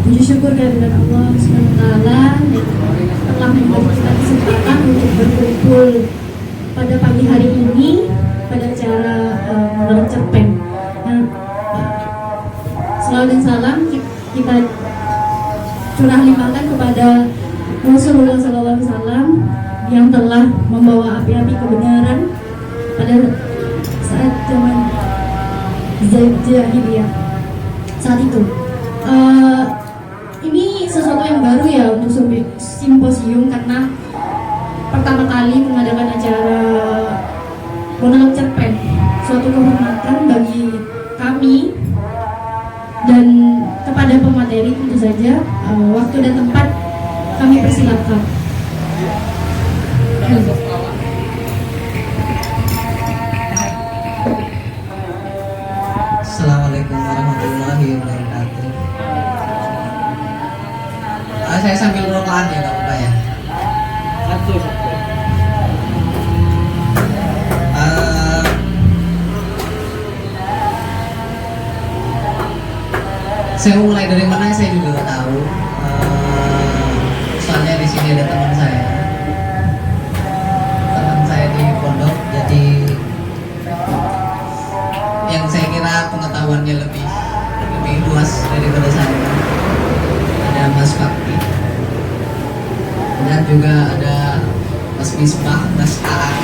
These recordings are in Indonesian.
Puji syukur kehadirat Allah SWT yang telah memberi kita kesempatan untuk berkumpul pada pagi hari ini pada acara Malam Cerpen. Selawat dan salam kita curah limpahkan kepada Rasulullah SAW yang telah membawa api-api kebenaran pada saat zaman jahiliyah saat itu. Ini sesuatu yang baru ya untuk simposium, karena pertama kali mengadakan acara monolog cerpen, suatu kehormatan bagi kami dan kepada pemateri. Tentu saja waktu dan tempat kami persilakan. Assalamualaikum warahmatullahi wabarakatuh. Saya sambil rokokan ya, nggak apa-apa ya. Saya mulai dari mana saya juga nggak tahu. Soalnya di sini ada teman saya di pondok, jadi yang saya kira pengetahuannya lebih luas daripada saya. Ada Mas Fakti dan juga ada Mas Misbah, Mas Aang.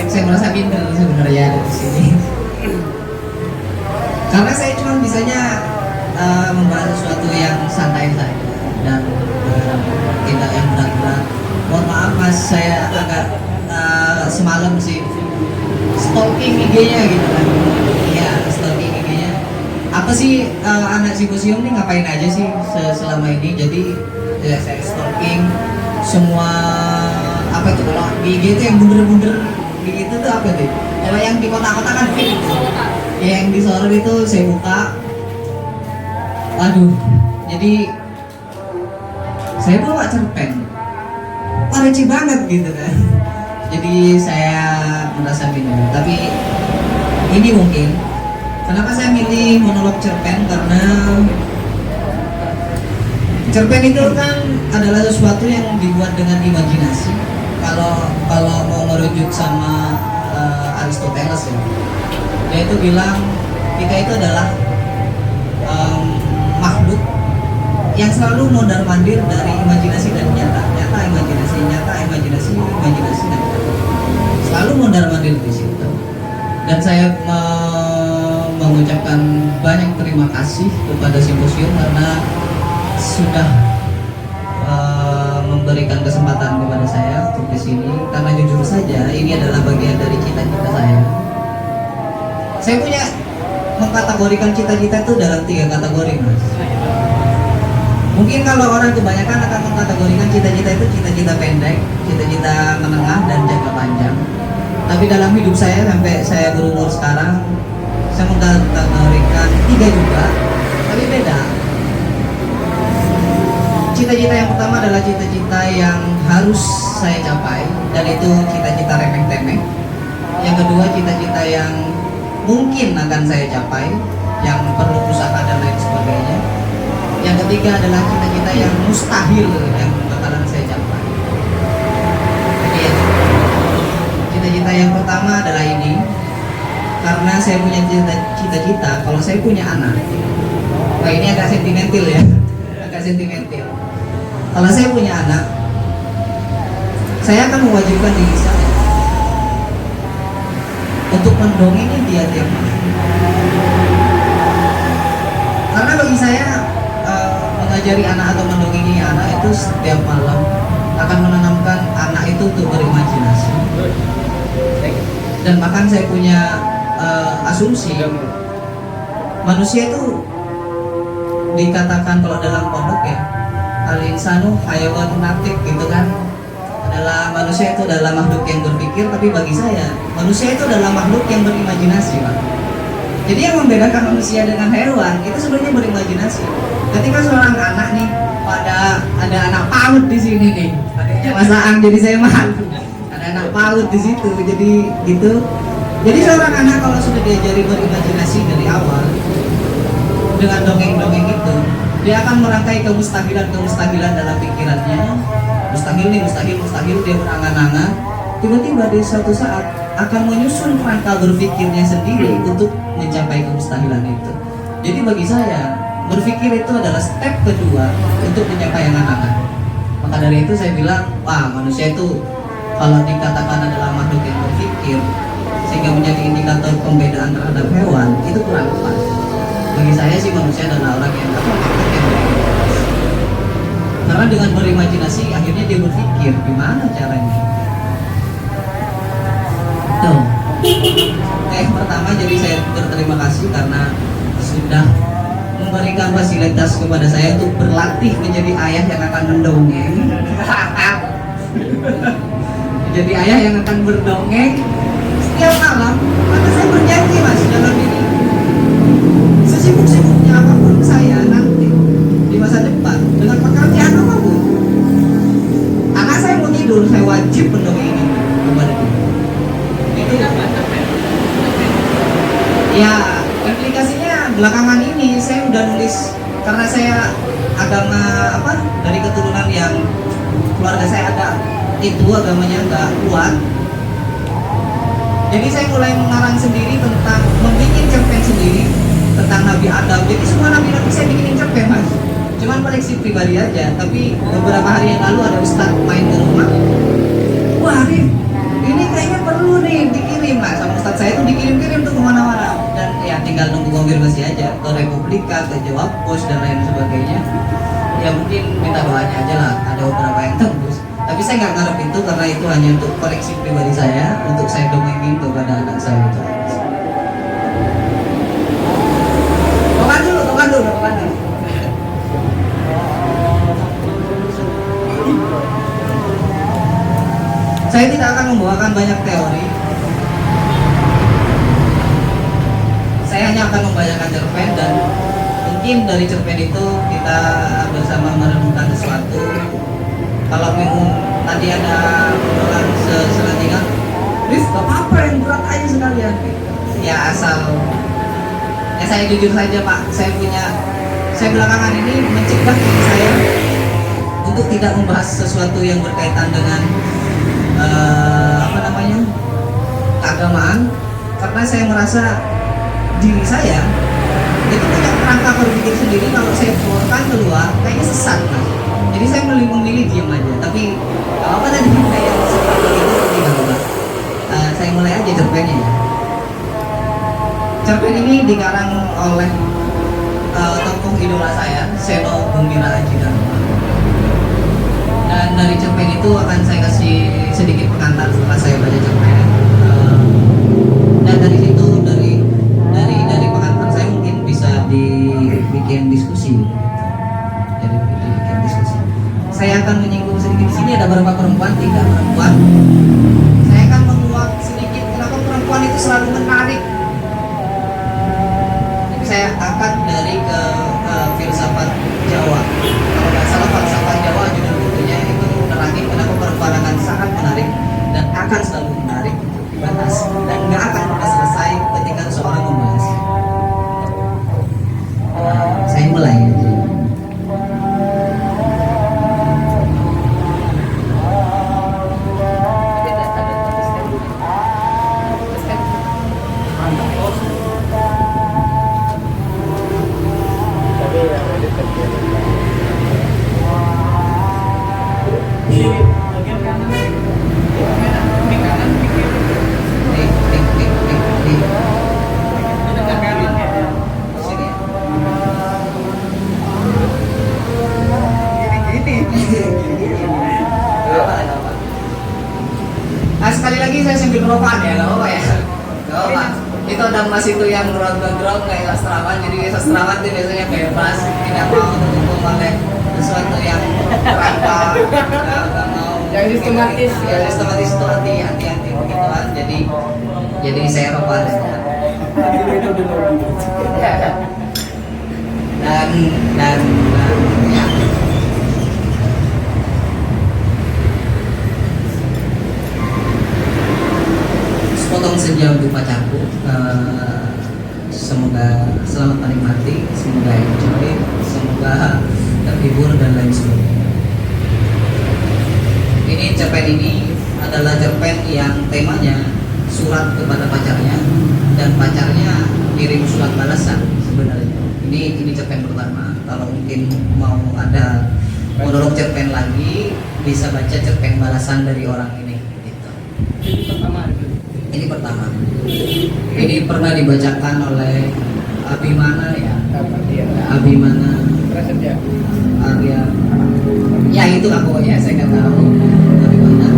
Saya merasa minder sebenarnya ada di sini. Karena saya cuma bisanya membahas sesuatu yang santai saja dan tidak yang berat-berat. Mohon maaf Mas, saya agak semalam sih stalking IG-nya gitu kan. Iya, stalking IG-nya. Apa sih anak simposium nih ngapain aja sih selama ini? Jadi ya saya stalking semua apa itu, kalau di IG itu yang bunder-bunder gitu tuh apa tuh? Kalau yang di kota-kota kan feed itu. Ya, yang disorot itu saya buka. Aduh, jadi saya bawa cerpen. Wah, receh banget gitu kan. Jadi saya merasa bingung. Tapi ini mungkin kenapa saya milih monolog cerpen, karena cerpen itu kan adalah sesuatu yang dibuat dengan imajinasi. Kalau mau merujuk sama Aristoteles ya, dia itu bilang kita itu adalah makhluk yang selalu mondar-mandir dari imajinasi dan nyata, imajinasi, dan nyata. Selalu mondar-mandir di situ. Dan saya mengucapkan banyak terima kasih kepada simposium karena sudah memberikan kesempatan kepada saya untuk di sini. Karena jujur saja ini adalah bagian dari cita-cita saya. Saya punya mengkategorikan cita-cita itu dalam 3 kategori, Mas. Mungkin kalau orang kebanyakan akan mengkategorikan cita-cita itu cita-cita pendek, cita-cita menengah, dan jangka panjang. Tapi dalam hidup saya sampai saya berumur sekarang, saya mengkategorikan 3 juga, tapi beda. Cita-cita yang pertama adalah cita-cita yang harus saya capai, dan itu cita-cita remeh-temeh. Yang kedua, cita-cita yang mungkin akan saya capai, yang perlu usaha dan lain sebagainya. Yang ketiga adalah cita-cita yang mustahil, yang bakalan saya capai. Jadi ya, cita-cita yang pertama adalah ini, karena saya punya cita-cita kalau saya punya anak. Wah, ini agak sentimental ya, agak sentimental. Kalau saya punya anak, saya akan mewajibkan diri saya untuk mendongeng dia tiap malam. Karena bagi saya mengajari anak atau mendongengi anak itu setiap malam akan menanamkan anak itu untuk berimajinasi. Dan bahkan saya punya asumsi manusia itu dikatakan kalau dalam pondok ya, al-insanu hayawan natik gitu kan, adalah manusia itu adalah makhluk yang berpikir. Tapi bagi saya manusia itu adalah makhluk yang berimajinasi, Pak. Jadi yang membedakan manusia dengan hewan itu sebenarnya berimajinasi. Ketika seorang anak nih, ada anak PAUD di sini nih, adiknya Mas Aang, jadi saya malu. Ada anak PAUD di situ, jadi gitu. Jadi seorang anak kalau sudah diajari berimajinasi dari awal dengan dongeng-dongeng itu, dia akan merangkai kemustahilan dalam pikirannya. Mustahil nih, mustahil, dia berangan-angan. Tiba-tiba di suatu saat akan menyusun kerangka berpikirnya sendiri untuk mencapai kemustahilan itu. Jadi bagi saya, berpikir itu adalah step kedua untuk mencapai angan-angan. Maka dari itu saya bilang, wah, manusia itu kalau dikatakan adalah makhluk yang berpikir sehingga menjadi indikator pembedaan terhadap hewan, itu kurang tepat. Bagi saya sih manusia adalah orang yang karena dengan berimajinasi akhirnya dia berpikir gimana caranya. Tuh. Pertama jadi saya berterima kasih karena sudah memberikan fasilitas kepada saya untuk berlatih menjadi ayah yang akan mendongeng. Jadi ayah yang akan berdongeng setiap malam. Maka saya berjanji mas dalam diri, sesibuk-sibuknya apapun saya nanti di masa depan dengan pekerjaan apapun, anak saya mau tidur saya wajib mendongeng kepada dia. Itu ya implikasinya belakangan ini saya udah nulis karena saya agama dari keturunan yang keluarga saya ada itu agamanya nggak kuat. Jadi saya mulai mengarang sendiri tentang membuat cerpen sendiri tentang Nabi Adam. Jadi semua nabi-nabi saya bikinin cerpen mas. Cuman koleksi pribadi aja. Tapi beberapa hari yang lalu ada ustadz main ke rumah. Wah ini kayaknya perlu nih dikirim mas. Sama ustadz saya tuh dikirim-kirim tuh kemana-mana. Dan ya tinggal nunggu konfirmasi aja ke Republika, ke Jawab Pos dan lain sebagainya. Ya mungkin minta doanya aja lah. Ada beberapa yang tembus. Tapi saya nggak ngarep itu karena itu hanya untuk koleksi pribadi saya, untuk saya dongengin kepada anak saya itu. Tokan dulu. Saya tidak akan membawakan banyak teori. Saya hanya akan membacakan cerpen dan mungkin dari cerpen itu kita bersama merenungkan sesuatu. Kalau memang tadi ada obrolan selanjutnya, Rif, gak apa-apa yang berat aja sekalian. Ya asal, ya saya jujur saja Pak, saya belakangan ini mencegah diri saya untuk tidak membahas sesuatu yang berkaitan dengan keagamaan, karena saya merasa diri saya itu punya kerangka berpikir sendiri. Kalau saya keluarkan keluar, kayaknya sesat Mas. Jadi saya memilih diam aja. Tapi apa tadi kayak seperti itu tidak apa. Saya mulai aja cerpennya ya. Cerpen ini dikarang oleh tokoh idola saya, Seno Gumbira Aji Dharma. Dan dari cerpen itu akan saya kasih sedikit pengantar setelah saya baca cerpen. Dan dari situ dari pengantar saya mungkin bisa dibikin diskusi. Saya akan menyinggung sedikit. Di sini ada beberapa perempuan, 3 perempuan. Saya akan menguak sedikit kenapa perempuan itu selalu menarik. Jadi saya angkat dari ke filsafat Jawa. Kalau nggak salah filsafat Jawa judul bukunya itu nerangin kenapa perempuan akan sangat menarik dan akan selalu menarik untuk dibahas dan nggak akan pernah selesai ketika seseorang membahas. Saya mulai. Sekali lagi saya sambil meropan ya, nggak apa ya, nggak apa. Itu ada mas itu yang gondrong kayak sastrawan, jadi sastrawan itu biasanya bebas, tidak mau terhubung oleh sesuatu yang kerangka, nggak mau. Yang sistematis, ya sistematis itu hati begituan. Jadi saya ropan. Dan ya. sepotong senja untuk pacarku. Semoga selamat menikmati, semoga enjoy, semoga terhibur dan lain sebagainya. Ini cerpen ini adalah cerpen yang temanya surat kepada pacarnya dan pacarnya kirim surat balasan sebenarnya. Ini cerpen pertama. Kalau mungkin mau ada monolog cerpen lagi, bisa baca cerpen balasan dari orang ini. Gitu. Ini pertama. Ini pernah dibacakan oleh Abimana ya. Abimana Arya. Ya itu lah pokoknya, saya nggak tahu. Abimana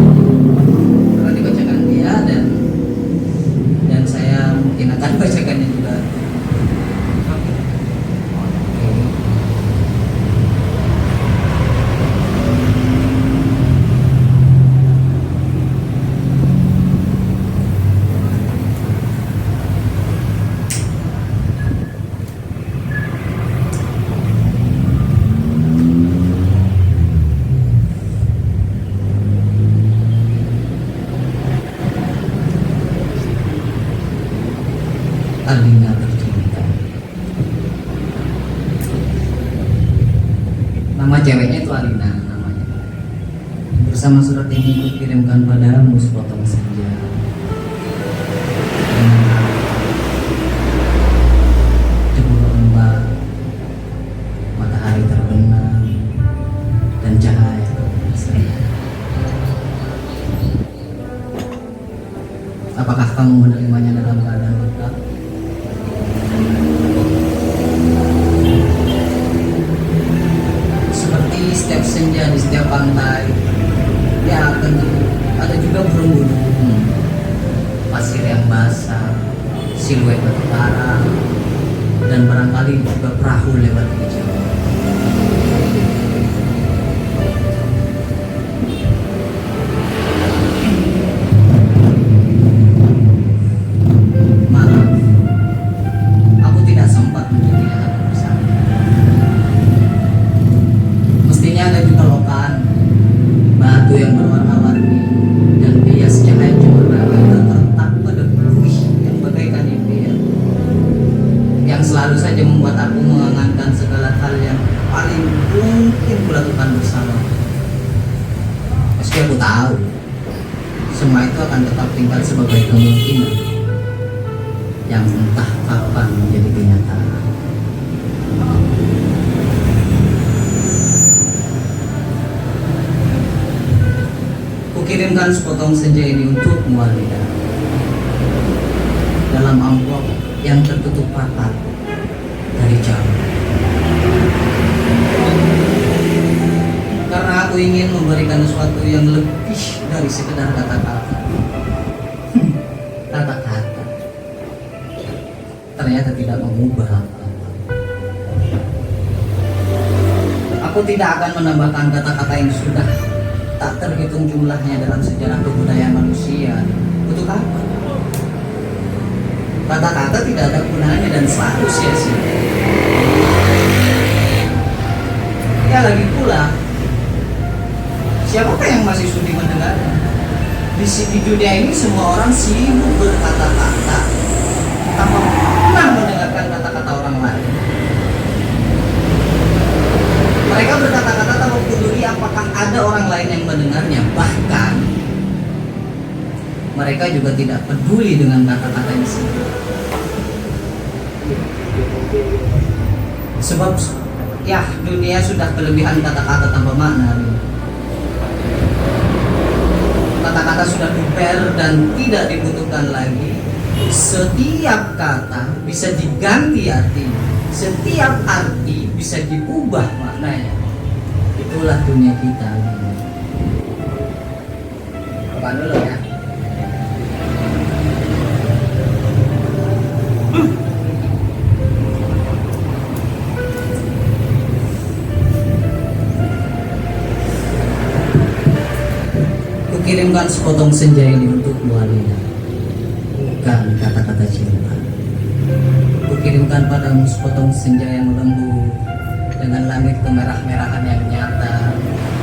pernah dibacakan dia dan saya mungkin akan bacakannya juga. Alina tercinta. Nama ceweknya itu Alina namanya. Bersama surat ini kukirimkan padamu sepotong senja. Jebul ombak, matahari terbenam, dan cahaya terbenam. Apakah kamu menerimanya dalam keadaan lengkap? Seperti setiap senja di setiap pantai, ya tentu ada juga burung-burung, pasir yang basah, siluet batu karang, dan barangkali juga perahu lewat hijau. Maaf, aku tidak sempat menjadi hal bersama. Mestinya ada juga lokan, batu yang berwarna-warni dan bias cahaya cemara yang terletak pada bumi yang bagaikan impian, yang selalu saja membuat aku mengangankan segala hal yang paling mungkin kulakukan bersama. Meski aku tahu semua itu akan tetap tinggal sebagai kemungkinan yang entah kapan menjadi kenyataan. Kukirimkan sepotong senja ini untukmu, Alida, dalam amplop yang tertutup rapat dari jauh. Karena aku ingin memberikan sesuatu yang lebih dari sekedar kata-kata. Kata-kata ternyata tidak mengubah apa-apa. Aku tidak akan menambahkan kata-kata yang sudah tak terhitung jumlahnya dalam sejarah kebudayaan manusia. Untuk apa? Kata-kata tidak ada gunanya dan selalu sia-sia. Ya lagi pula, siapakah yang masih sudi mendengar? Di dunia ini semua orang sibuk berkata-kata tanpa pernah mendengarkan kata-kata orang lain. Mereka berkata-kata tanpa peduli apakah ada orang lain yang mendengarnya. Bahkan mereka juga tidak peduli dengan kata-kata yang sendiri. Sebab ya dunia sudah kelebihan kata-kata tanpa makna. Kata-kata sudah duper dan tidak dibutuhkan lagi. Setiap kata bisa diganti arti, setiap arti bisa diubah maknanya. Itulah dunia kita. Coba dulu ya. Kukirimkan sepotong senja ini untukmu, Alina, bukan kata-kata cinta. Kukirimkan padamu sepotong senja yang lembut dengan langit kemerah-merahan yang nyata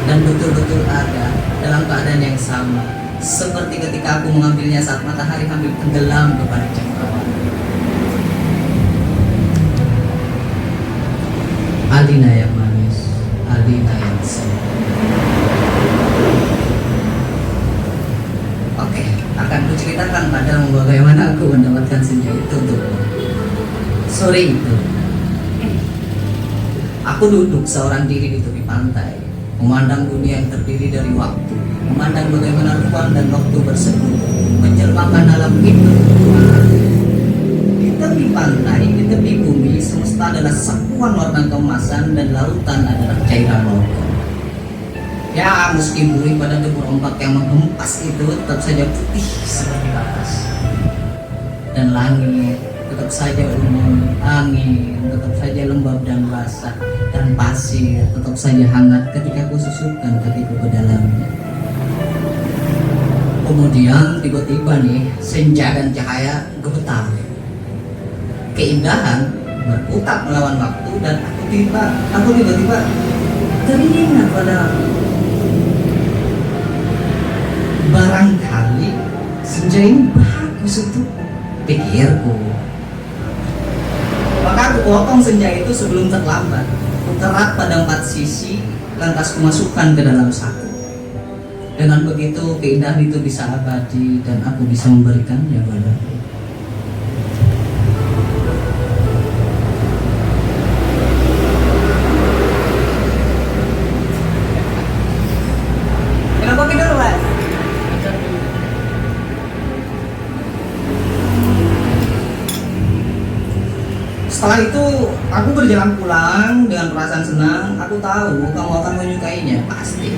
dan betul-betul ada dalam keadaan yang sama seperti ketika aku mengambilnya saat matahari hampir tenggelam kepada cakrawala. Alina yang manis, Alina yang sayang. Oke, akan kuceritakan padamu bagaimana aku mendapatkan senja itu untukmu. Sore itu, aku duduk seorang diri di tepi pantai, memandang dunia yang terdiri dari waktu, memandang bagaimana ruang dan waktu bersekutu, menjelmakan alam itu. Di tepi pantai, di tepi bumi, semesta adalah sapuan warna keemasan dan lautan adalah cairan logam. Ya, meski bumi pada debur ombak yang menghempas itu tetap saja putih seperti kapas. Dan langit tetap saja ungu, angin tetap saja lembab dan basah, dan pasir tetap saja hangat ketika ku susupkan kakiku ke dalamnya. Kemudian tiba-tiba nih senja dan cahaya gemetar. Keindahan berputar melawan waktu dan aku tiba-tiba teringat pada barangkali senja ini bagus untuk pikirku. Maka aku potong senja itu sebelum terlambat. Ku kerat pada 4 sisi, lantas kumasukkan ke dalam saku. Dengan begitu keindahan itu bisa abadi dan aku bisa memberikannya padamu. Kenapa tidur, Mas? Setelah itu aku berjalan pulang dengan perasaan senang. Aku tahu kamu akan menyukainya, pasti.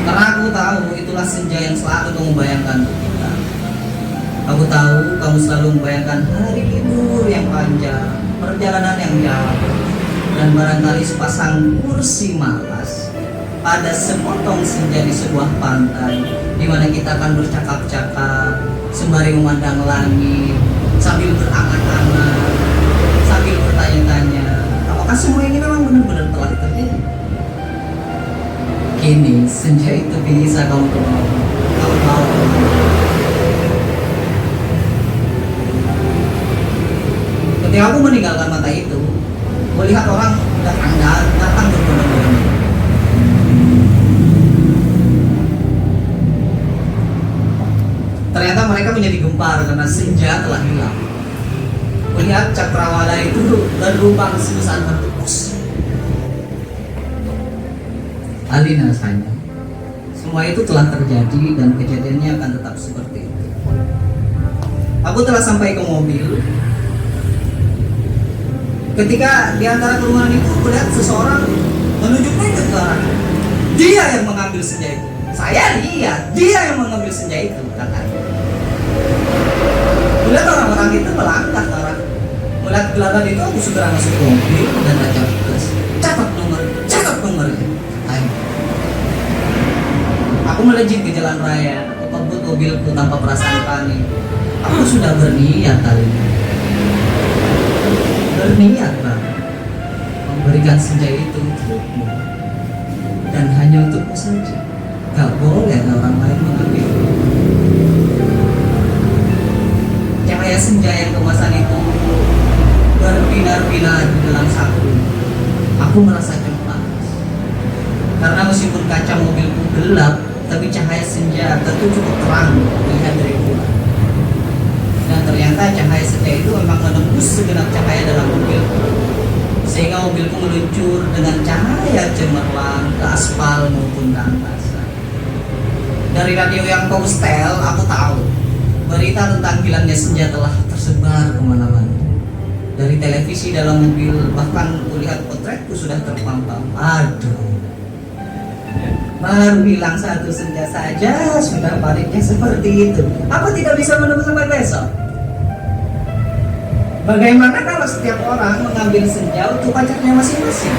Karena aku tahu itulah senja yang selalu kamu bayangkan untuk kita. Aku tahu kamu selalu membayangkan hari libur yang panjang, perjalanan yang jauh, dan barangkali sepasang kursi malas pada sepotong senja di sebuah pantai di mana kita akan bercakap-cakap sembari memandang langit sambil berangan-angan, sambil bertanya-tanya apakah semua ini memang benar-benar telah terjadi. Kini senja itu bisa kamu bawa. Ketika aku meninggalkan mata itu, melihat orang datang berbondong-bondong. Ternyata mereka menjadi gempar karena senja telah hilang. Melihat cakrawala itu berlubang sebesar bertepus. Alina sayang, semua itu telah terjadi dan kejadiannya akan tetap seperti itu. Aku telah sampai ke mobil. Ketika di antara kerumunan itu melihat seseorang menunjuk-nunjuk ke arahnya. Dia yang mengambil senja itu. Saya lihat dia yang mengambil senja itu, katanya. Melihat orang-orang itu melangkah ke arah. Melihat gelagat itu aku segera masuk ke mobil dan baca tugas. Catat nomornya. Aku melejit ke jalan raya, aku kebut mobilku tanpa perasaan panik. Aku sudah berniat kali ini. Berniat memberikan senja itu untukmu. Dan hanya untukmu saja. Gak boleh ada orang lain mengambil. Cahaya senja yang kemasan itu berbinar-binar di dalam saku. Aku merasa cemas. Karena meskipun kaca mobilku gelap, tapi cahaya senja tentu cukup terang melihat dari luar. Dan ternyata cahaya senja itu memang menembus segenap cahaya dalam mobilku, sehingga mobilku meluncur dengan cahaya cemerlang ke aspal maupun ke angkasa. Dari radio yang kau setel, aku tahu berita tentang hilangnya senja telah tersebar kemana-mana. Dari televisi dalam mobil, bahkan kulihat potretku sudah terpampang. Aduh, baru hilang satu senja saja sudah paniknya seperti itu. Apa tidak bisa menunggu sampai besok? Bagaimana kalau setiap orang mengambil senja untuk pacarnya masing-masing?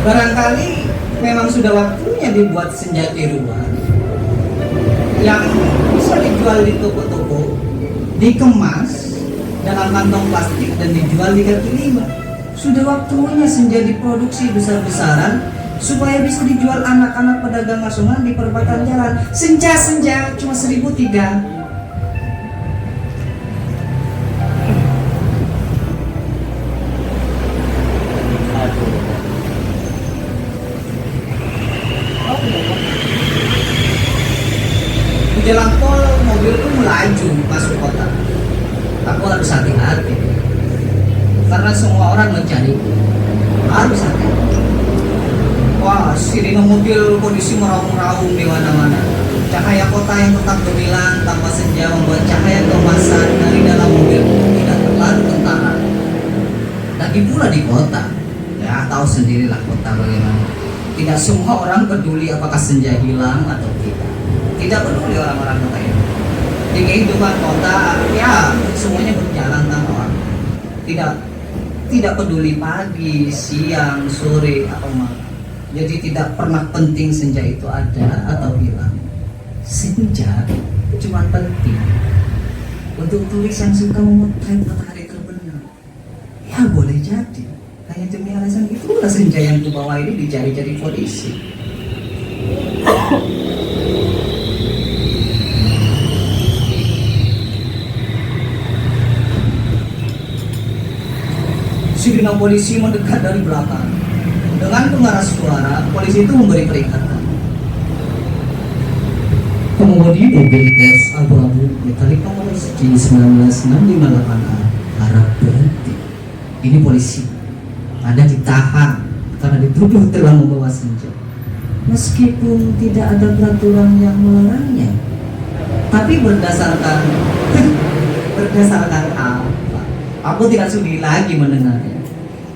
Barangkali memang sudah waktunya dibuat senja tiruan yang bisa dijual di toko-toko, dikemas dalam kantong plastik dan dijual di kaki lima. Sudah waktunya senja diproduksi besar-besaran supaya bisa dijual anak-anak pedagang asongan di perempatan jalan. Senja cuma 1.300. Di jalan tol mobil itu melaju masuk kota. Aku harus hati-hati karena semua orang mencari. Harus hati-hati. Wah, sirine mobil kondisi meraung-raung di mana-mana. Cahaya kota yang tetap gemilang tanpa senja membuat cahaya kemasan dari dalam mobil tidak terlalu kentara. Lagi pula di kota, ya tahu sendirilah kota bagaimana. Tidak semua orang peduli apakah senja hilang atau tidak. Tidak peduli orang-orang kota itu. Di kehidupan kota, ya semuanya berjalan tanpa waktu. Tidak peduli pagi, siang, sore atau malam. Jadi tidak pernah penting senja itu ada atau hilang. Senja cuma penting untuk tulis yang suka memotret matahari terbenam. Ya boleh jadi. Hanya demi alasan itulah senja yang kubawa ini dicari-cari polisi. Sirine polisi mendekat dari belakang. Dengan pengeras suara, polisi itu memberi peringatan. Pengemudi mobil Mercedes abu-abu metalik nomor SG 19658A harap berhenti. Ini polisi. Anda ditahan karena dituduh telah membawa senja. Meskipun tidak ada peraturan yang melarangnya, tapi berdasarkan apa? Aku tidak sudi lagi mendengarnya.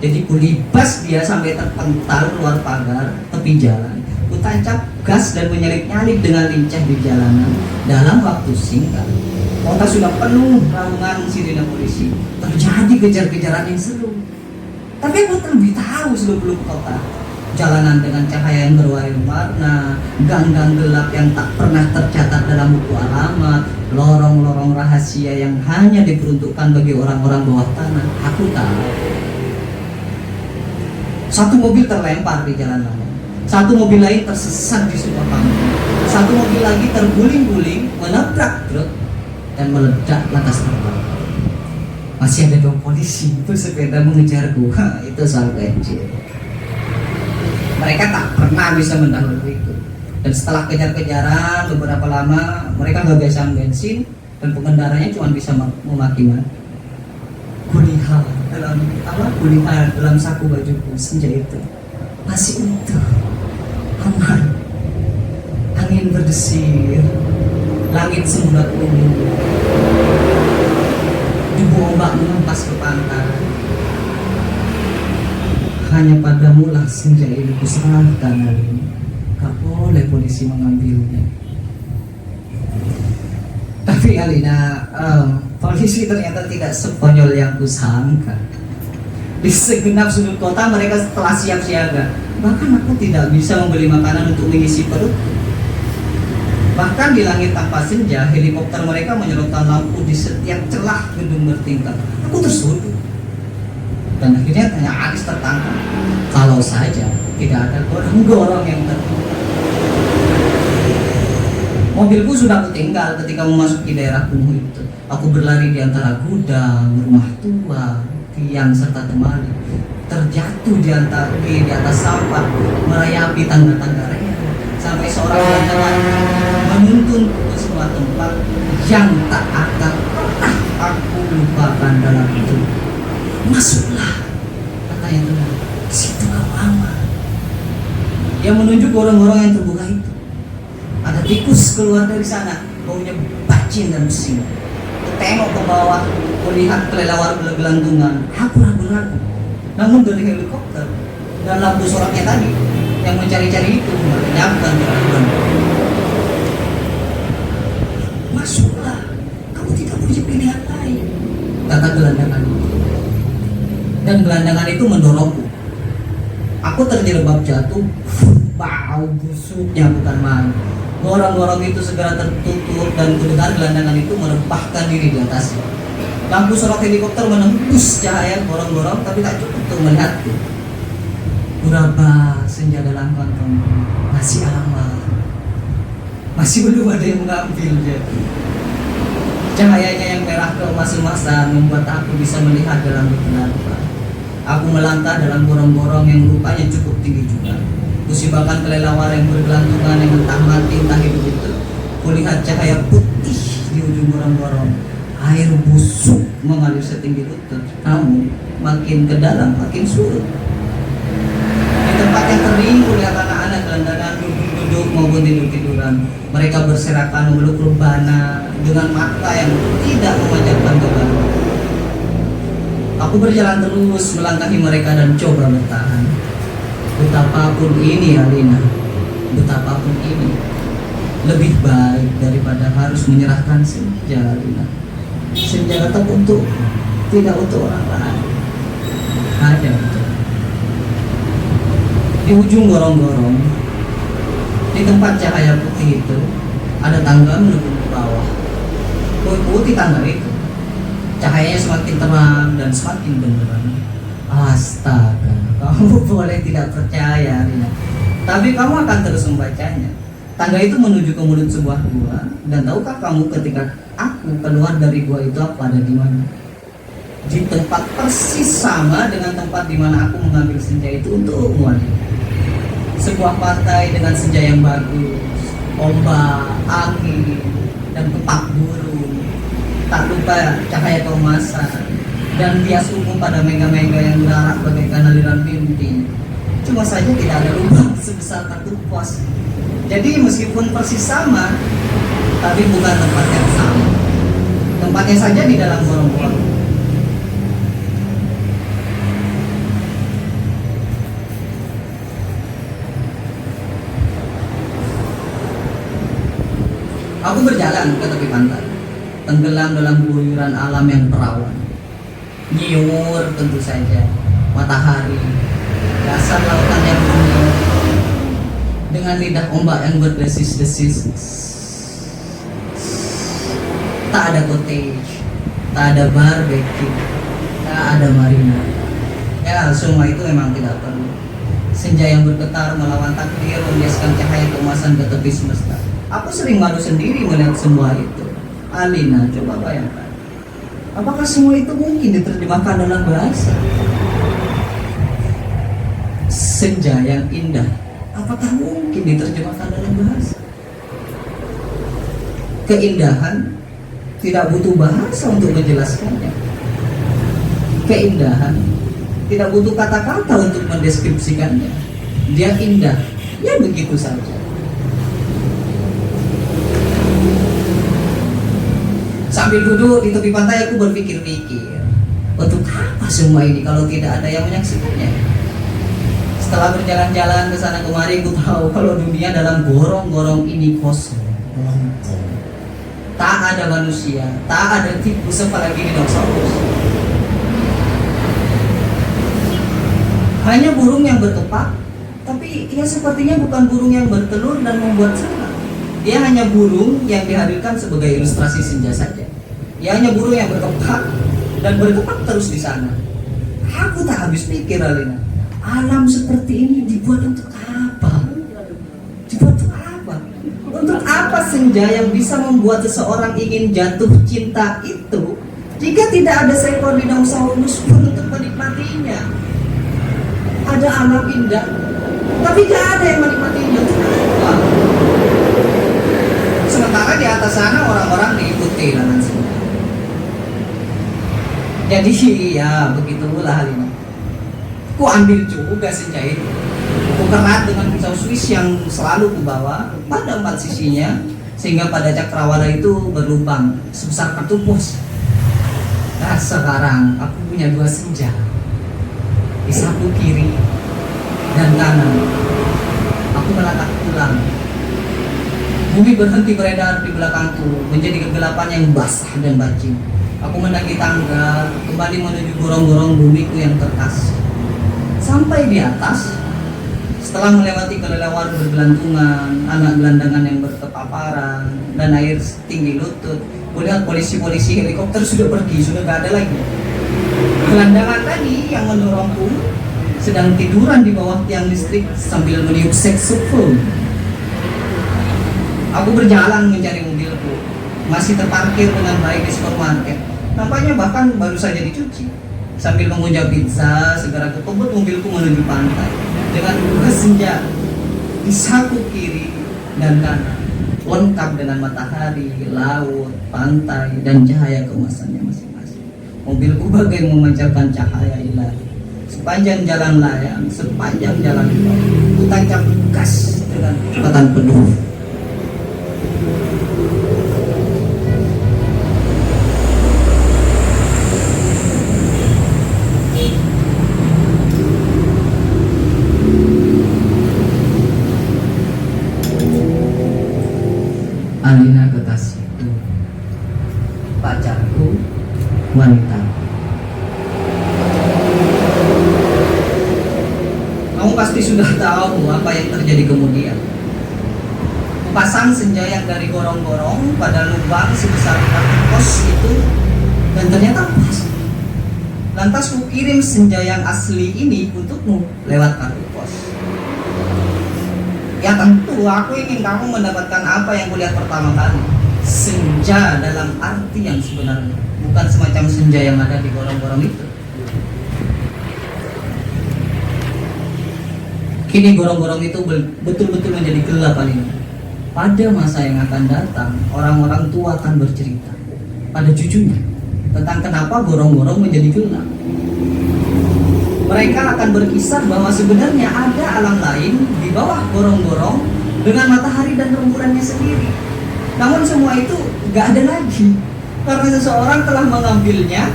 Jadi kulibas dia sampai terpental keluar pagar tepi jalan. Kutancap gas dan menyalip-nyalip dengan lincah di jalanan dalam waktu singkat. Kota sudah penuh raungan sirine polisi. Terjadi kejar-kejaran yang seru. Tapi aku lebih tahu seluruh kota. Jalanan dengan cahaya yang berwarna-warna, gang-gang gelap yang tak pernah tercatat dalam buku alamat, lorong-lorong rahasia yang hanya diperuntukkan bagi orang-orang bawah tanah. Aku tahu. Satu mobil terlempar di jalan raya. Satu mobil lain tersesat di Sukabumi. Satu mobil lagi terguling-guling, menabrak truk dan meledak lantas terbang. Masih ada 2 polisi bersepeda mengejarku. Itu soal kecil. Mereka tak pernah bisa mendahuluiku. Dan setelah kejar-kejaran beberapa lama, mereka kehabisan bensin dan pengendaranya cuma bisa memaki-maki. Kulihat dalam saku bajuku senja itu masih utuh, aman. Angin berdesir, langit semburat ungu, debu ombak mengempas ke pantai. Hanya padamu lah senja ini kuserahkan hari ini. Tak boleh polisi mengambilnya. Tapi Alina, polisi ternyata tidak sekonyol yang kusangka. Di segenap sudut kota mereka telah siap siaga. Bahkan aku tidak bisa membeli makanan untuk mengisi perut. Bahkan di langit tanpa senja, helikopter mereka menyerotkan lampu di setiap celah gedung bertingkat. Aku tersudut. Dan akhirnya Aris tertangkap. Kalau saja tidak ada gorong-gorong yang tertutup. Mobilku sudah kutinggal ketika memasuki daerah kumuh itu. Aku berlari di antara gudang, rumah tua, tiang serta temali. Terjatuh di atas sampah, merayapi tangga-tangga rel. Sampai seorang wanita menuntun ke sebuah tempat yang tak akan pernah aku lupakan dalam hidup. Masuklah, katanya tenang. Situ kau aman. Dia menunjuk gorong-gorong yang terbuka itu. Ada tikus keluar dari sana, baunya bacin dan mesin. Tengok ke bawah, melihat kelelawar bergelantungan. Aku ragu-ragu. Namun dari helikopter dan lampu sorotnya tadi yang mencari-cari itu melenyapkan keraguan. Masuklah, kamu tidak punya pilihan lain, kata gelandangan itu. Dan gelandangan itu mendorongku. Aku terjerembab jatuh. Bau busuknya bukan main. Gorong-gorong itu segera tertutup dan kudengar gelandangan itu merebahkan diri di atasnya. Lampu sorot helikopter menembus cahaya gorong-gorong tapi tak cukup untuk melihatku. Berapa senja dalam kantong masih aman, masih belum ada yang mengambilnya. Cahayanya yang merah keemas-emasan membuat aku bisa melihat dalam gelap. Aku melangkah dalam gorong-gorong yang rupanya cukup tinggi juga. Kusibakan kelelawar yang bergelantungan yang entah mati entah hidup itu. Kulihat cahaya putih di ujung gorong-gorong. Air busuk mengalir setinggi lutut. Namun makin ke dalam makin surut. Di tempat yang kering kulihat anak-anak gelandangan duduk maupun tidur-tiduran. Mereka berserakan memeluk rebana dengan mata yang tidak memanjangkan beban. Aku berjalan terus melangkahi mereka dan coba bertahan. Betapapun ini Alina, betapapun ini, lebih baik daripada harus menyerahkan senja Alina. Senja tetap untuk, tidak untuk orang lain, hanya untuk. Di ujung gorong-gorong, di tempat cahaya putih itu, ada tangga menuju ke bawah. Putih tangga itu. Cahayanya semakin terang dan semakin benderang. Astaga, kamu boleh tidak percaya, Rina. Tapi kamu akan terus membacanya. Tangga itu menuju ke mulut sebuah gua. Dan tahukah kamu ketika aku keluar dari gua itu aku ada di mana? Di tempat persis sama dengan tempat di mana aku mengambil senja itu untuk wanita. Sebuah pantai dengan senja yang bagus, ombak, angin, dan kepak burung. Tak lupa cahaya keemasan dan bias umum pada mega-mega yang berarah bagaikan aliran mimpi. Cuma saja tidak ada lubang sebesar kartu pos. Jadi meskipun persis sama, tapi bukan tempat yang sama. Tempatnya saja di dalam gorong-gorong. Aku berjalan ke tepi pantai, tenggelam dalam guyuran alam yang perawan. Nyiur tentu saja, matahari, dasar lautan yang bunyi, dengan lidah ombak yang berdesis-desis. Tak ada cottage, tak ada barbecue, tak ada marina. Ya, semua itu memang tidak perlu. Senja yang bergetar melawan takdir membiaskan cahaya keemasan ke tepi semesta. Aku sering malu sendiri melihat semua itu. Alina, coba bayangkan. Apakah semua itu mungkin diterjemahkan dalam bahasa? Senja yang indah, apakah mungkin diterjemahkan dalam bahasa? Keindahan tidak butuh bahasa untuk menjelaskannya. Keindahan tidak butuh kata-kata untuk mendeskripsikannya. Dia indah, ya begitu saja. Sambil duduk di tepi pantai aku berpikir-pikir, untuk apa semua ini kalau tidak ada yang menyaksikannya? Setelah berjalan-jalan ke sana kemari, aku tahu kalau dunia dalam gorong-gorong ini kosong. Tak ada manusia, tak ada tikus apalagi dinosaurus. Hanya burung yang berkepak, tapi ia sepertinya bukan burung yang bertelur dan membuat sarang. Dia hanya burung yang dihadirkan sebagai ilustrasi senja saja. Dia hanya burung yang berkepak dan berkepak terus di sana. Aku tak habis pikir, Alina. Alam seperti ini dibuat untuk apa? Dibuat untuk apa? Untuk apa senja yang bisa membuat seseorang ingin jatuh cinta itu jika tidak ada seekor dinosaurus pun untuk menikmatinya? Ada alam indah, tapi gak ada yang menikmatinya. Kenapa? Sementara di atas sana orang-orang diikuti dengan senja. Jadi ya begitulah hal ini. Ku ambil juga senja itu. Ku kerat dengan pisau Swiss yang selalu ku bawa pada 4 sisinya, sehingga pada cakrawala itu berlubang sebesar kartu pos. Nah sekarang aku punya 2 senja. Di saku kiri dan kanan. Aku melangkah pulang. Bumi berhenti beredar di belakangku, menjadi kegelapan yang basah dan bacin. Aku mendaki tangga, kembali menuju gorong-gorong bumiku yang terkas. Sampai di atas, setelah melewati kelelawar bergelantungan, anak gelandangan yang berkepaparan, dan air setinggi lutut, kulihat polisi-polisi helikopter sudah pergi, sudah gak ada lagi. Gelandangan tadi yang mendorongku sedang tiduran di bawah tiang listrik sambil meniup saxophone. Aku berjalan mencari mobilku, masih terparkir dengan baik di supermarket. Nampaknya bahkan baru saja dicuci. Sambil mengunyah pizza, segera kekebut mobilku menuju pantai dengan bersenja di saku kiri dan kanan, lengkap dengan matahari, laut, pantai, dan cahaya keemasannya masing-masing. Mobilku bagai memancarkan cahaya ilahi. Sepanjang jalan layang, sepanjang jalan tol, ku tancap gas dengan kecepatan penuh. Alina kekasihku, pacarku, wanita. Kamu pasti sudah tahu apa yang terjadi kemudian. Kupasang senja yang dari gorong-gorong pada lubang sebesar kartu pos itu, dan ternyata pas. Lantas ku kirim senja yang asli ini untukmu lewat kartu pos. Ya tentu, aku ingin kamu mendapatkan apa yang kulihat pertama kali. Senja dalam arti yang sebenarnya, bukan semacam senja yang ada di gorong-gorong itu. Kini gorong-gorong itu betul-betul menjadi gelap ini. Pada masa yang akan datang, orang-orang tua akan bercerita pada cucunya tentang kenapa gorong-gorong menjadi gelap. Mereka akan berkisah bahwa sebenarnya ada alam lain di bawah gorong-gorong dengan matahari dan rembulannya sendiri. Namun semua itu gak ada lagi karena seseorang telah mengambilnya,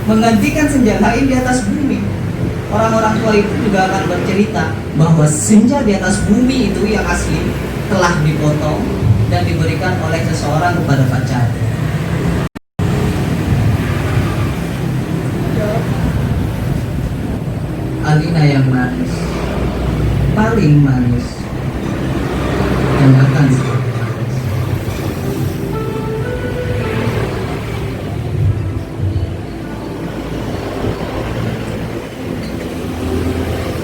menggantikan senja lain di atas bumi. Orang-orang tua itu juga akan bercerita bahwa senja di atas bumi itu yang asli telah dipotong dan diberikan oleh seseorang kepada pacar. Alina yang manis, paling manis, dan akan selalu manis.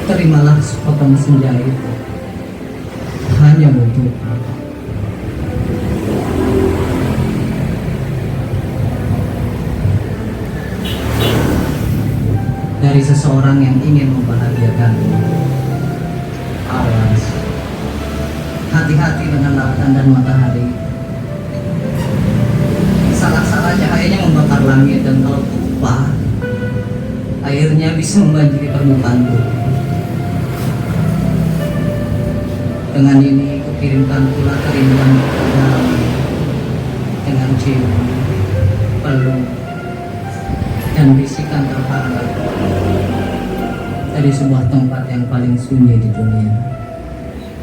Terimalah sepotong senja itu hanya untuk dari seseorang yang ingin membahagiakan. Awas, hati-hati dengan lautan dan matahari. Salah-salah cahayanya membakar langit, dan kalau tumpah, airnya bisa membanjiri permukaan bumi. Dengan ini kukirimkan pula kerinduan dalam dengan cium, peluk, dan bisikan terharap dari sebuah tempat yang paling sunyi di dunia.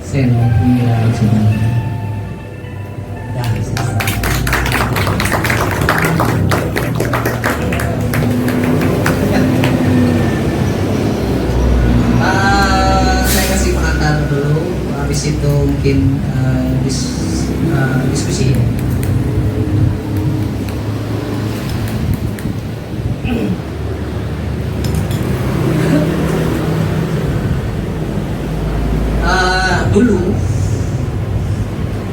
Seno Mila Cibanda dari Sasa. Saya kasih pengantar dulu, habis itu mungkin diskusi. Dulu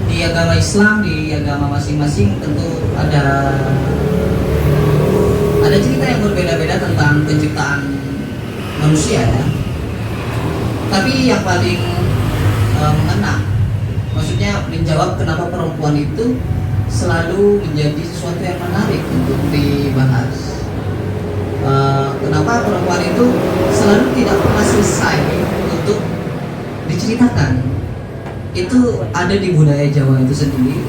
di agama Islam, di agama masing-masing tentu ada cerita yang berbeda-beda tentang penciptaan manusia ya. Tapi yang paling mengena, maksudnya menjawab kenapa perempuan itu selalu menjadi sesuatu yang menarik untuk dibahas. Kenapa perempuan itu selalu tidak pernah selesai untuk diceritakan. Itu ada di budaya Jawa itu sendiri.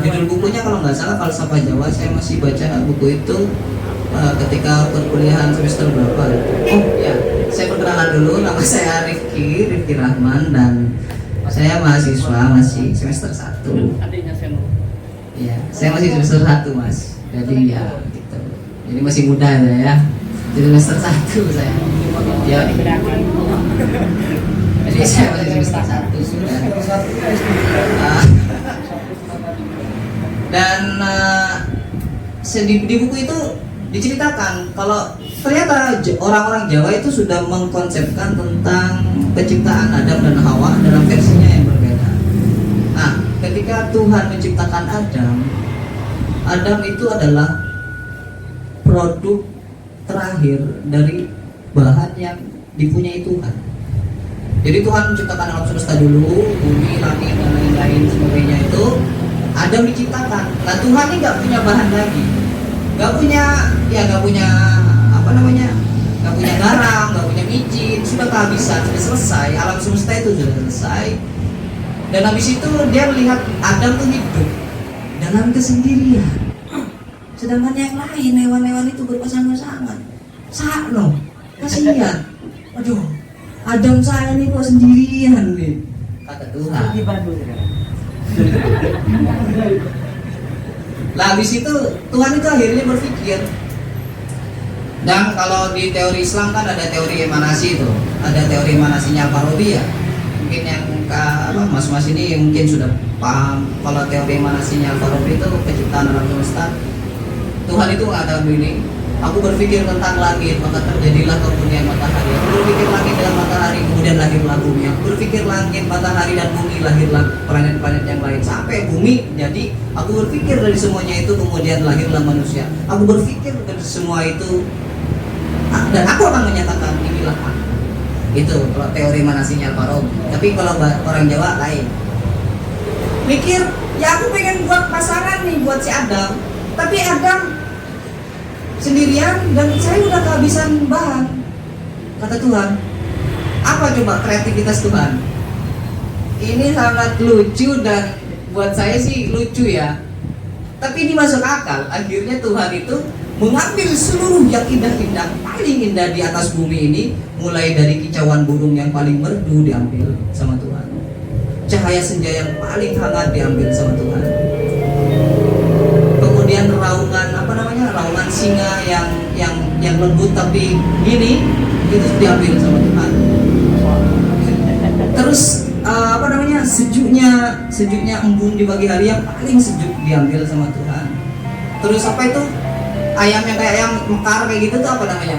Judul bukunya kalau nggak salah Falsafah Jawa. Saya masih baca buku itu ketika perkuliahan semester berapa. Oh ya, saya perkenalan dulu. Nama saya Rifki Rahman, dan saya mahasiswa masih semester 1. Adiknya Seno. Ya, saya masih semester 1 mas. Jadi ya gitu. Jadi masih muda ya. Jadi semester 1 saya. Ya. Jadi saya masih semester 1 sudah. Dan di buku itu diceritakan kalau ternyata orang-orang Jawa itu sudah mengkonsepkan tentang penciptaan Adam dan Hawa dalam versinya yang berbeda. Nah, ketika Tuhan menciptakan Adam, Adam itu adalah produk terakhir dari bahan yang dipunyai Tuhan. Jadi Tuhan menciptakan alam semesta dulu, bumi, langit dan lain-lain sebagainya itu Adam diciptakan. Nah, Tuhan ini nggak punya bahan lagi, nggak punya apa namanya, nggak punya garam, nggak punya micin, sudah kehabisan, sudah selesai, alam semesta itu sudah selesai. Dan habis itu dia melihat Adam tuh hidup dalam kesendirian, sedangkan yang lain hewan-hewan itu berpasangan-pasangan. Sakno, kasihan. Aduh, Adam saya nih kok sendirian nih, kata Tuhan. Lah habis itu Tuhan itu akhirnya berpikir. Dan kalau di teori Islam kan ada teori emanasi itu, ada teori emanasinya Al-Farabi ya. Mungkin yang mas-mas ini mungkin sudah paham. Kalau teori emanasinya Al-Farabi itu penciptaan alam semesta. Tuhan itu ada begini. Aku berpikir tentang langit, maka terjadilah kemudian matahari. Aku berpikir langit dan matahari, kemudian lahirlah bumi. Aku berpikir langit, matahari dan bumi, lahirlah planet-planet yang lain. Sampai bumi jadi, aku berpikir dari semuanya itu, kemudian lahirlah manusia. Aku berpikir dari semua itu, dan aku akan menyatakan inilah aku. Itu kalau teori manasinya Al-Farabi. Tapi kalau orang Jawa lain. Mikir, ya aku pengen buat pasangan nih buat si Adam. Tapi Adam sendirian dan saya udah kehabisan bahan. Kata Tuhan, apa coba kreativitas Tuhan? Ini sangat lucu dan buat saya sih lucu ya. Tapi ini masuk akal. Akhirnya Tuhan itu mengambil seluruh yang indah-indah, paling indah di atas bumi ini, mulai dari kicauan burung yang paling merdu diambil sama Tuhan. Cahaya senja yang paling hangat diambil sama Tuhan. Kemudian raungan singa yang lembut tapi gini itu diambil sama Tuhan. Terus sejuknya embun di pagi hari yang paling sejuk diambil sama Tuhan. Terus apa itu ayam yang kayak ayam mekar kayak gitu tuh apa namanya?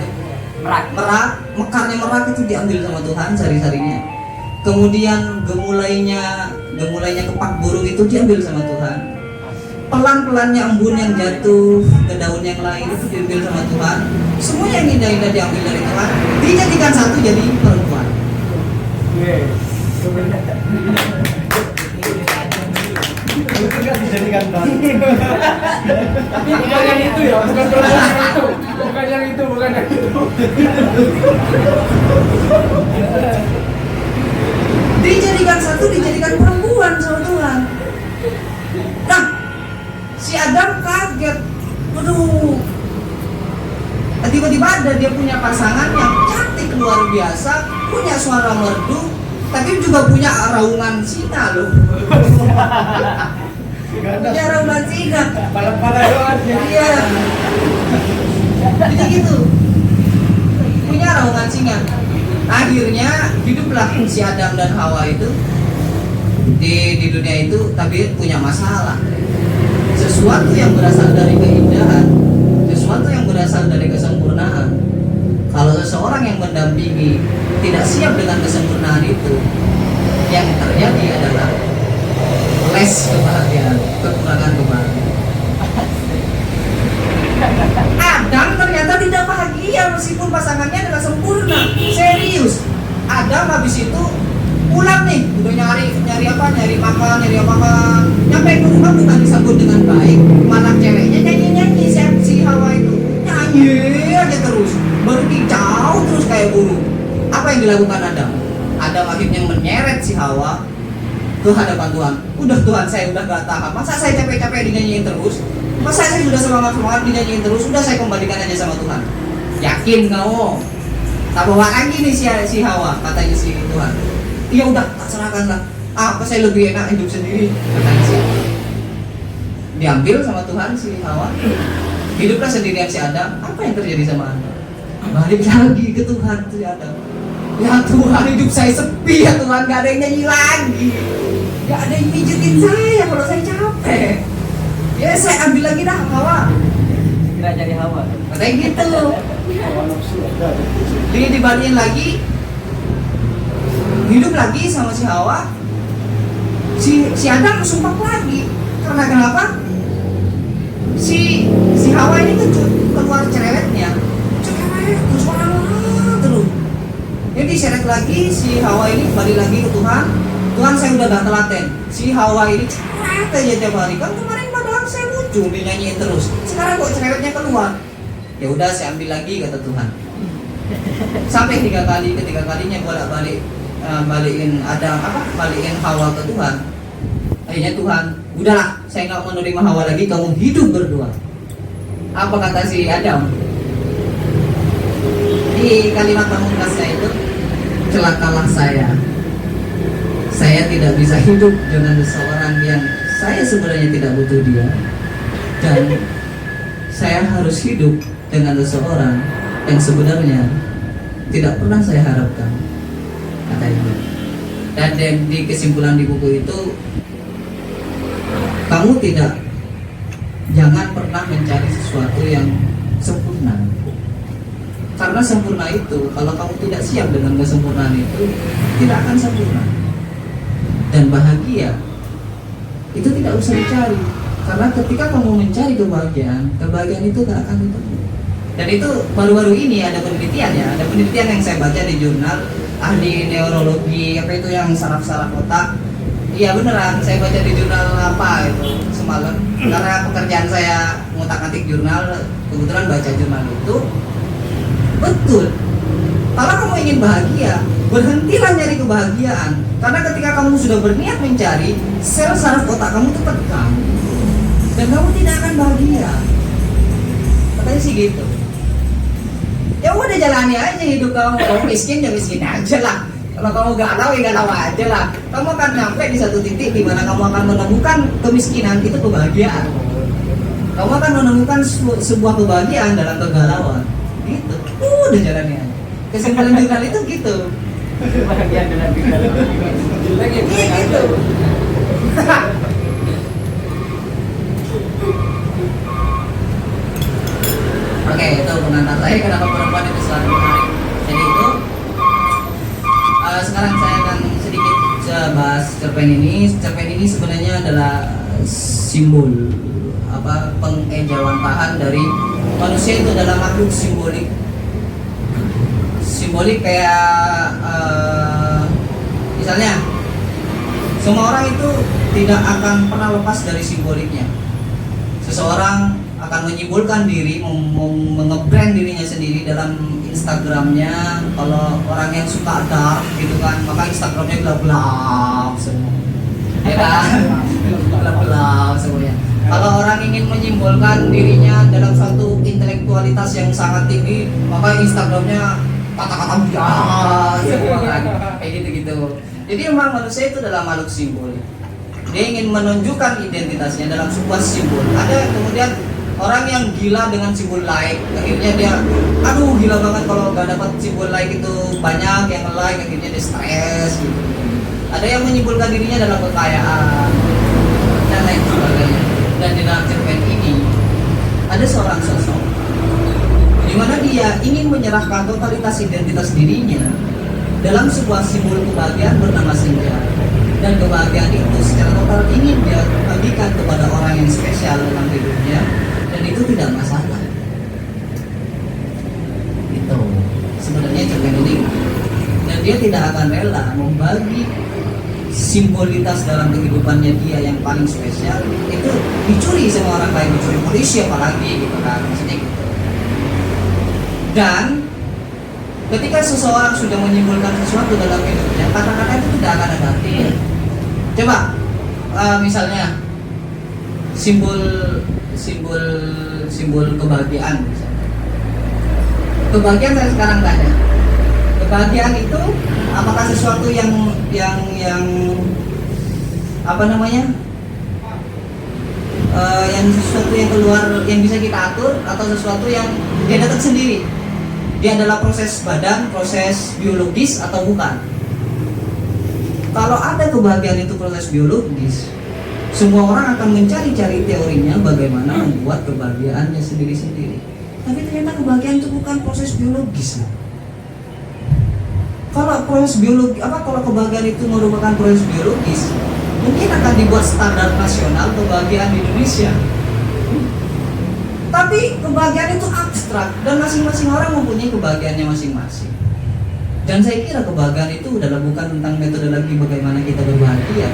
Mekarnya merak itu diambil sama Tuhan sari-sarinya. Kemudian gemulainya kepak burung itu diambil sama Tuhan. Pelan-pelannya embun yang jatuh ke daun yang lain itu diambil sama Tuhan. Semua yang indah-indah diambil dari Tuhan, dijadikan satu jadi perempuan. Dijadikan satu. Bukan yang itu ya, bukan yang itu. Dijadikan satu, dijadikan perempuan sama Tuhan. Nah, si Adam kaget. Aduh, tiba-tiba ada dia punya pasangan yang cantik luar biasa, punya suara merdu, tapi juga punya raungan singa loh. Punya raungan singa. Pala-pala doang. Iya. Jadi gitu. Punya raungan singa. Akhirnya hiduplah si Adam dan Hawa itu di dunia itu, tapi punya masalah. Sesuatu yang berasal dari keindahan, sesuatu yang berasal dari kesempurnaan. Kalau seseorang yang mendampingi tidak siap dengan kesempurnaan itu, yang terjadi adalah les kebahagiaan, kekurangan kebahagiaan. Adam ternyata tidak bahagia meskipun pasangannya adalah sempurna. Serius. Adam habis itu pulang nih, udah nyari makan. Nyampe ke rumah bukan disambut dengan baik, malah ceweknya nyanyi si Hawa itu nyanyi aja terus, berkicau terus kayak burung. Apa yang dilakukan Adam? Adam akhirnya menyeret si Hawa ke hadapan Tuhan. Udah Tuhan, saya udah gak tahan. Masa saya capek-capek dinyanyiin terus? Masa saya sudah semangat dinyanyiin terus? Udah saya kembalikan aja sama Tuhan. Yakin kau? Tak bawa lagi nih si Hawa, katanya si Tuhan. Iya udah, tak serahkan lah. Apa saya lebih enak hidup sendiri, katanya si Hawa. Diambil sama Tuhan si Hawa. Hiduplah sendirian si Adam. Apa yang terjadi sama Adam? Balik lagi ke Tuhan si Adam. Ya Tuhan, hidup saya sepi ya Tuhan, gak ada yang nyanyi lagi, gak ada yang pijetin saya kalau saya capek. Ya saya ambil lagi dah Hawa. Tidak jadi Hawa. Katanya gitu. Dia dibalikin lagi, hidup lagi sama si Hawa. Si Adam sumpah lagi. Karena kenapa? Si Hawa ini tuh keluar cerewetnya. Cerewet terus terus. Jadi seret lagi si Hawa ini balik lagi ke Tuhan. Tuhan, saya udah gak telaten. Si Hawa ini cerewet aja tiap hari. Kan kemarin padahal saya lucu dinyanyiin terus. Sekarang kok cerewetnya keluar. Ya udah saya ambil lagi kata Tuhan. Sampai 3 kali, ketiga kalinya bolak-balik balikin Hawa ke Tuhan. Akhirnya Tuhan, udahlah, saya nggak mau menerima Hawa lagi, kamu hidup berdua. Apa kata si Adam? Di kalimat pamungkasnya itu, celakalah saya. Saya tidak bisa hidup dengan seseorang yang saya sebenarnya tidak butuh dia, dan saya harus hidup dengan seseorang yang sebenarnya tidak pernah saya harapkan, katanya. Dan di kesimpulan di buku itu, kamu jangan pernah mencari sesuatu yang sempurna, karena sempurna itu kalau kamu tidak siap dengan kesempurnaan itu tidak akan sempurna. Dan bahagia itu tidak usah dicari, karena ketika kamu mencari kebahagiaan itu gak akan ketemu. Dan itu baru-baru ini ada penelitian yang saya baca di jurnal ahli neurologi apa itu yang saraf-saraf otak. Iya beneran, saya baca di jurnal apa itu semalam, karena pekerjaan saya ngutak-ngatik jurnal, kebetulan baca jurnal itu. Betul, kalau kamu ingin bahagia, berhentilah nyari kebahagiaan. Karena ketika kamu sudah berniat mencari, sel saraf otak kamu itu tegang, dan kamu tidak akan bahagia. Katanya sih gitu. Ya udah jalani aja hidup kamu. Kamu miskin ya miskin aja lah. Kalau kamu galau ya galau aja lah. Kamu akan sampai di satu titik di mana kamu akan menemukan kemiskinan itu kebahagiaan. Kamu akan menemukan sebuah kebahagiaan dalam kegalauan. Gitu. Udah jalani aja. Kesimpulan jurnal itu gitu. Bahagia dengan kegalauan. Gitu. Oke, itu pengantar saya kenapa perempuan itu selalu menarik. Jadi itu sekarang saya akan sedikit bahas cerpen ini. Cerpen ini sebenarnya adalah simbol pengejawantahan dari manusia itu adalah makhluk simbolik. Simbolik kayak misalnya semua orang itu tidak akan pernah lepas dari simboliknya. Seseorang akan menyimbolkan diri, mengebrand dirinya sendiri dalam Instagramnya. Kalau orang yang suka dark gitu kan, maka Instagramnya gelap-gelap semua, ya kan? Gelap-gelap semuanya. Kalau orang ingin menyimbolkan dirinya dalam suatu intelektualitas yang sangat tinggi, maka Instagramnya kata-kata bias semua kan, kayak gitu-gitu. Jadi memang manusia itu adalah makhluk simbol. Dia ingin menunjukkan identitasnya dalam sebuah simbol. Ada kemudian orang yang gila dengan simbol like, akhirnya dia, aduh gila banget kalau gak dapat simbol like itu banyak yang like, akhirnya dia stres gitu. Ada yang menyimbolkan dirinya dalam kekayaan dan lain sebagainya. Dan di dalam cerpen ini ada seorang sosok di mana dia ingin menyerahkan totalitas identitas dirinya dalam sebuah simbol kebahagiaan bernama senja. Dan kebahagiaan itu secara total ingin dia bagikan kepada orang yang spesial dalam hidupnya, dan itu tidak masalah. Itu sebenarnya cerpen ini, dan dia tidak akan rela membagi simbolitas dalam kehidupannya dia yang paling spesial itu dicuri sama orang lain, dicuri polisi apalagi gitu kan, maksudnya gitu. Dan ketika seseorang sudah menyimpulkan sesuatu dalam hidupnya, kata-kata itu tidak akan ada artinya. Coba misalnya simbol kebahagiaan misalnya. Kebahagiaan saya sekarang tanya, kebahagiaan itu apakah sesuatu yang apa namanya? Yang sesuatu yang keluar, yang bisa kita atur, atau sesuatu yang dia datang sendiri? Dia adalah proses badan, proses biologis atau bukan? Kalau ada kebahagiaan itu proses biologis, Semua orang akan mencari-cari teorinya bagaimana membuat kebahagiaannya sendiri-sendiri. Tapi ternyata kebahagiaan itu bukan proses biologis. Kalau proses biologi, kalau kebahagiaan itu merupakan proses biologis, mungkin akan dibuat standar nasional kebahagiaan di Indonesia. Tapi kebahagiaan itu abstrak dan masing-masing orang mempunyai kebahagiaannya masing-masing. Dan saya kira kebahagiaan itu adalah bukan tentang metodologi bagaimana kita berbahagia.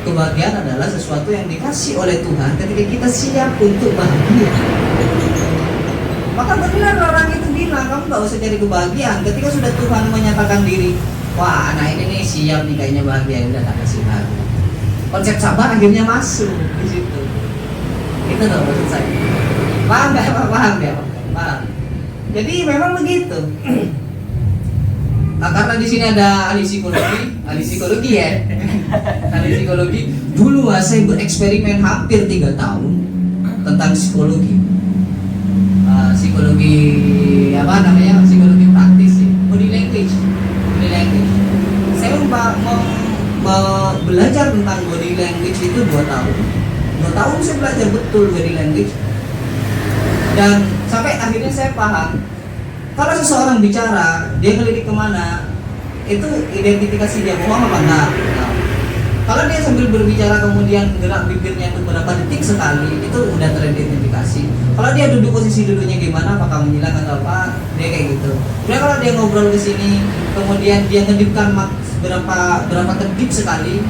Kebahagiaan adalah sesuatu yang dikasih oleh Tuhan ketika kita siap untuk bahagia. Maka benar orang itu bilang, kamu gak usah cari kebahagiaan ketika sudah Tuhan menyatakan diri, wah anak ini nih siap nih kayaknya bahagia, udah tak kasih bahagia. Konsep sabar akhirnya masuk di situ. Itu loh maksud saya. Paham gak? Paham. Jadi memang begitu. Nah, karena di sini ada ahli psikologi ya. Ahli psikologi. Dulu saya bereksperimen hampir 3 tahun tentang psikologi. Psikologi praktis sih. Body language. Saya belajar tentang body language itu 2 tahun. 2 tahun saya belajar betul body language. Dan sampai akhirnya saya paham, kalau seseorang bicara, dia ngelirik kemana, itu identifikasi dia bohong apa enggak. Kalau dia sambil berbicara kemudian gerak bibirnya itu berapa detik sekali, itu udah teridentifikasi. Kalau dia duduk posisi duduknya gimana, apakah menghilang atau apa, dia kayak gitu. Kemudian kalau dia ngobrol ke sini, kemudian dia ngedipkan berapa kedip sekali,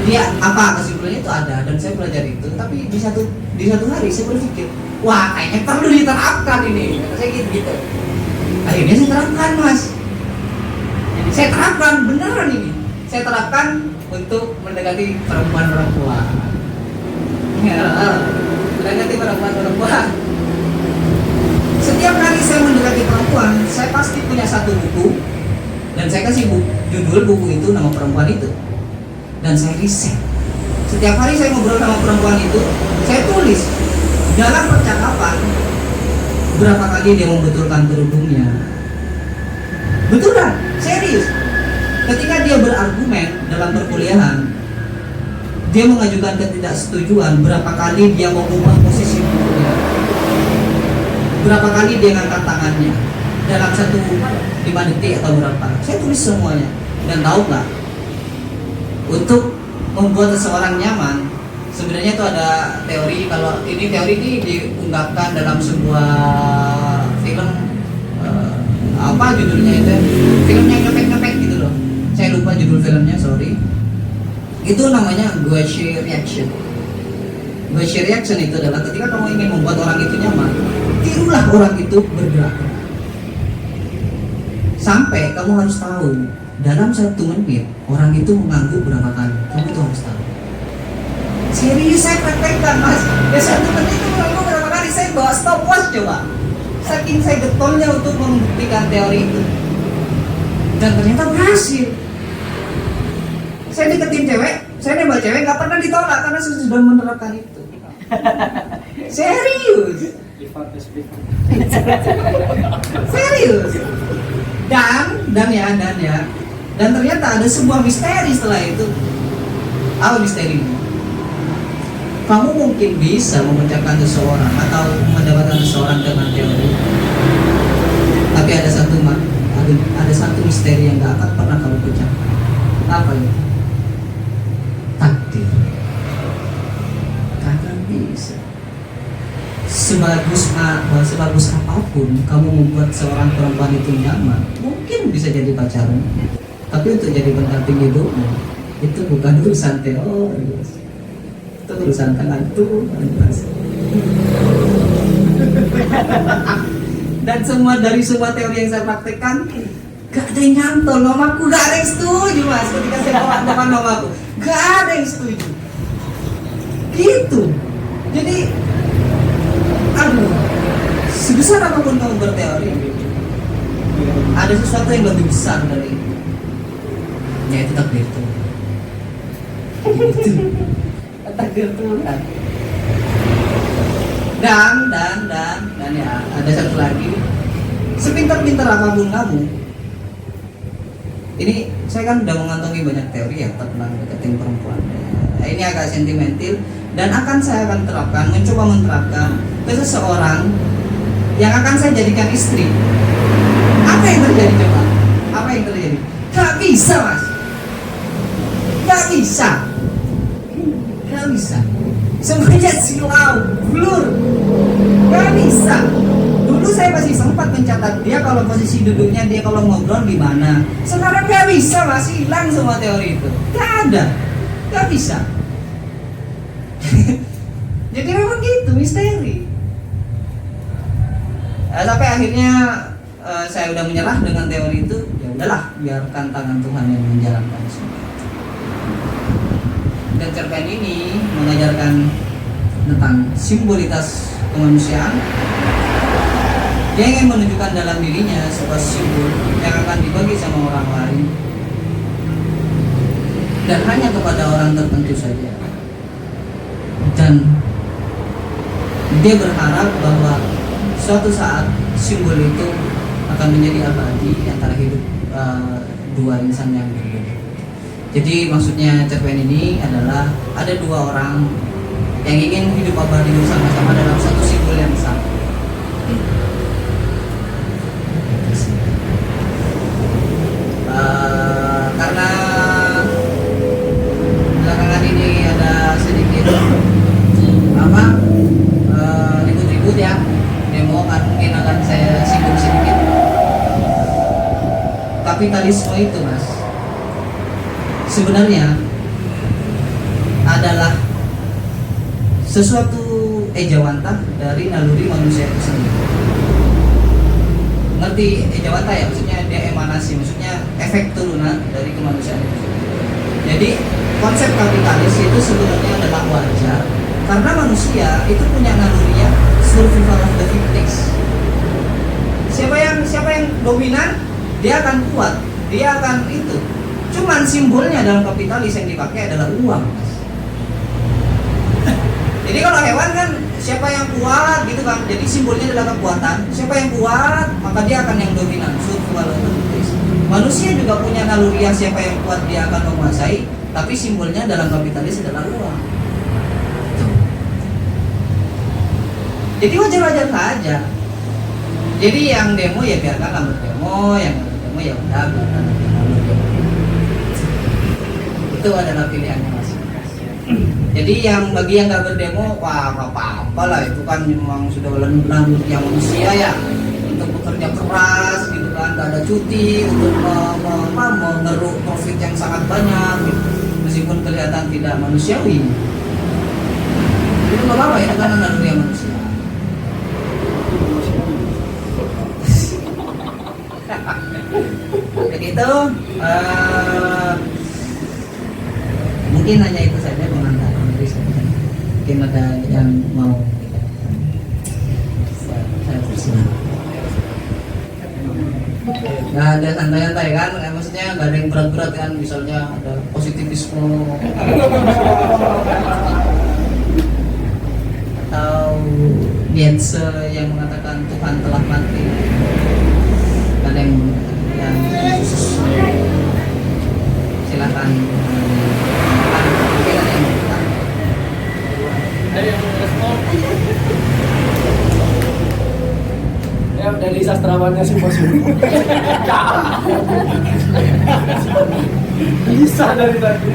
dia apa kesimpulannya itu ada. Dan saya belajar itu. Tapi di satu hari saya berpikir, wah kayaknya perlu diterapkan ini. Saya gitu. Akhirnya saya terapkan, Mas. Saya terapkan beneran ini. Saya terapkan untuk mendekati perempuan-perempuan. Mendekati perempuan-perempuan. Setiap kali saya mendekati perempuan, saya pasti punya satu buku dan saya kasih judul buku itu, nama perempuan itu. Dan saya riset. Setiap hari saya ngobrol sama perempuan itu, saya tulis dalam percakapan berapa kali dia membetulkan kerudungnya. Betulan, serius. Ketika dia berargumen dalam perkuliahan, dia mengajukan ketidaksetujuan, berapa kali dia mengubah posisi bukunya, berapa kali dia ngangkat tangannya dalam 5 detik atau berapa. Saya tulis semuanya. Dan tahu nggak, untuk membuat seseorang nyaman, sebenarnya itu ada teori. Kalau ini teori ini diungkapkan dalam sebuah film, apa judulnya itu? Filmnya ngepek-ngepek gitu loh. Saya lupa judul filmnya, sorry. Itu namanya Gauche Reaction. Gauche Reaction itu adalah ketika kamu ingin membuat orang itu nyaman, tirulah orang itu bergerak. Sampai kamu harus tahu dalam 1 menit orang itu mengangguk berapa kali. Kamu itu harus tahu. Serius saya praktekkan, Mas. Ya 1 menit itu mengangguk berapa kali. Saya bawa stopwatch coba. Saking saya getolnya untuk membuktikan teori itu. Dan ternyata berhasil. Saya deketin cewek, saya nembak cewek gak pernah ditolak karena saya sudah menerapkan itu. Serius. Serius. Dan ternyata ada sebuah misteri setelah itu. Apa misterinya? Kamu mungkin bisa memecahkan seseorang atau mendapatkan seseorang dengan teori. Tapi ada satu misteri yang gak akan pernah kamu pecahkan. Apa itu? Takdir. Kagak bisa. Sebagus apapun kamu membuat seorang perempuan itu nyaman, mungkin bisa jadi pacarmu. Tapi untuk jadi pendamping hidupmu, itu bukan urusan teori. Itu urusan tangan Tuhan. Dan dari semua teori yang saya praktekkan, gak ada yang nyantol. Mamaku gak ada yang setuju, Mas. Ketika saya bawa depan mamaku, gak ada yang setuju. Gitu. Jadi, sebesar apapun kamu berteori, ada sesuatu yang lebih besar dari itu, yaitu takdir Tuhan. Gitu. Takdir Tuhan. Dan ya, ada satu lagi. Sepintar-pintar apapun kamu, ini saya kan udah mengantongi banyak teori ya tentang deketin perempuan. Ini agak sentimental dan saya akan mencoba menerapkan ke seseorang yang akan saya jadikan istri. Apa yang terjadi coba? Apa yang terjadi? Gak bisa mas, gak bisa. Semuanya silau, blur, gak bisa. Dulu saya masih sempat mencatat dia kalau posisi duduknya, dia kalau ngobrol gimana. Sekarang gak bisa mas, hilang semua teori itu. Gak ada, gak bisa. Jadi memang gitu, misteri. Sampai akhirnya saya udah menyerah dengan teori itu. Ya udahlah, biarkan tangan Tuhan yang menjalankan semua. Dan cerpen ini mengajarkan tentang simbolitas kemanusiaan. Dia ingin menunjukkan dalam dirinya sebuah simbol yang akan dibagi sama orang lain dan hanya kepada orang tertentu saja. Dan dia berharap bahwa suatu saat simbol itu akan menjadi abadi antara hidup dua insan yang berbeda. Jadi maksudnya cerpen ini adalah ada dua orang yang ingin hidup abadi bersama-sama dalam satu simbol yang sama. Karena belakangan ini ada sedikit ribut-ribut ya, demo mungkin akan saya singgung sedikit. Kapitalisme itu mas, sebenarnya adalah sesuatu ejawantah dari naluri manusia itu sendiri. Ngerti ejawantah ya? Maksudnya dia emanasi, maksudnya efek turunan dari kemanusiaan itu. Jadi konsep kapitalis itu sebenarnya adalah wajar karena manusia itu punya nalurinya survival of the fittest. Siapa yang dominan, dia akan kuat, dia akan itu. Cuman simbolnya dalam kapitalis yang dipakai adalah uang. Jadi kalau hewan kan siapa yang kuat gitu kan, jadi simbolnya adalah kekuatan. Siapa yang kuat maka dia akan yang dominan. Manusia juga punya naluri, siapa yang kuat dia akan menguasai. Tapi simbolnya dalam kapitalis adalah uang. Jadi wajar-wajar saja. Jadi yang demo ya biarkanlah berdemo, yang demo ya udah biarkan demo. Itu adalah pilihannya mas. Jadi yang bagi yang nggak berdemo, wah apa-apa lah, itu kan memang sudah lanjut yang manusia ya, untuk bekerja keras gitu kan, nggak ada cuti untuk mengeruk profit yang sangat banyak, gitu. Meskipun kelihatan tidak manusiawi. Itu nggak apa-apa, itu kan naluri yang manusia. Begitu. Mungkin hanya itu saja pengantar. Mungkin ada yang mau saya persilakan. Nggak ada santai-santai kan, maksudnya nggak ada yang berat-berat kan, misalnya ada positivisme atau Nietzsche yang mengatakan Tuhan telah mati. Nggak ada yang khusus. Silakan. Ya dari sastrawannya simposium. Bisa dari tadi.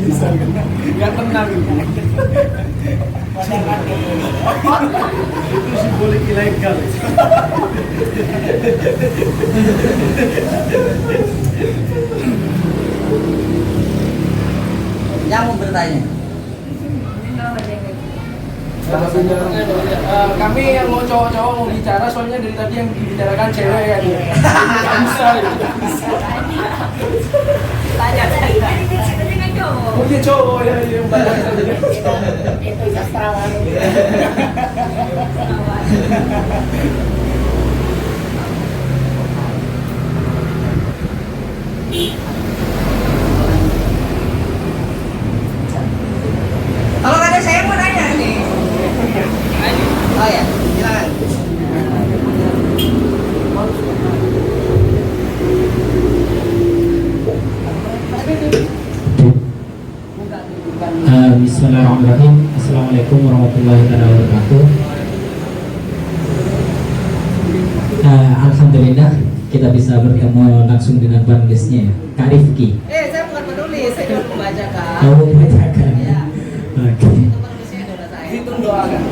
Bisa. Yang tenang itu. Itu simbolik ilegal. Yang mau bertanya? Kami yang mau cowok-cowok mau bicara, soalnya dari tadi yang dibicarakan cewek ya. Bisa. Tanya dengan cowok. Oh iya cowok ya yang banyak saja. Itu sastrawan. Kalau ada saya mau nanya nih. Oh ya, silakan. Bismillahirrahmanirrahim. Assalamualaikum warahmatullahi wabarakatuh. Alhamdulillah kita bisa bertemu langsung dengan penulisnya ya, Kak Rifki. Saya bukan menulis, saya cuma membacakan. Kamu membacakan. Ya. Oke. Itu penulisnya adalah saya. Hitung doakan.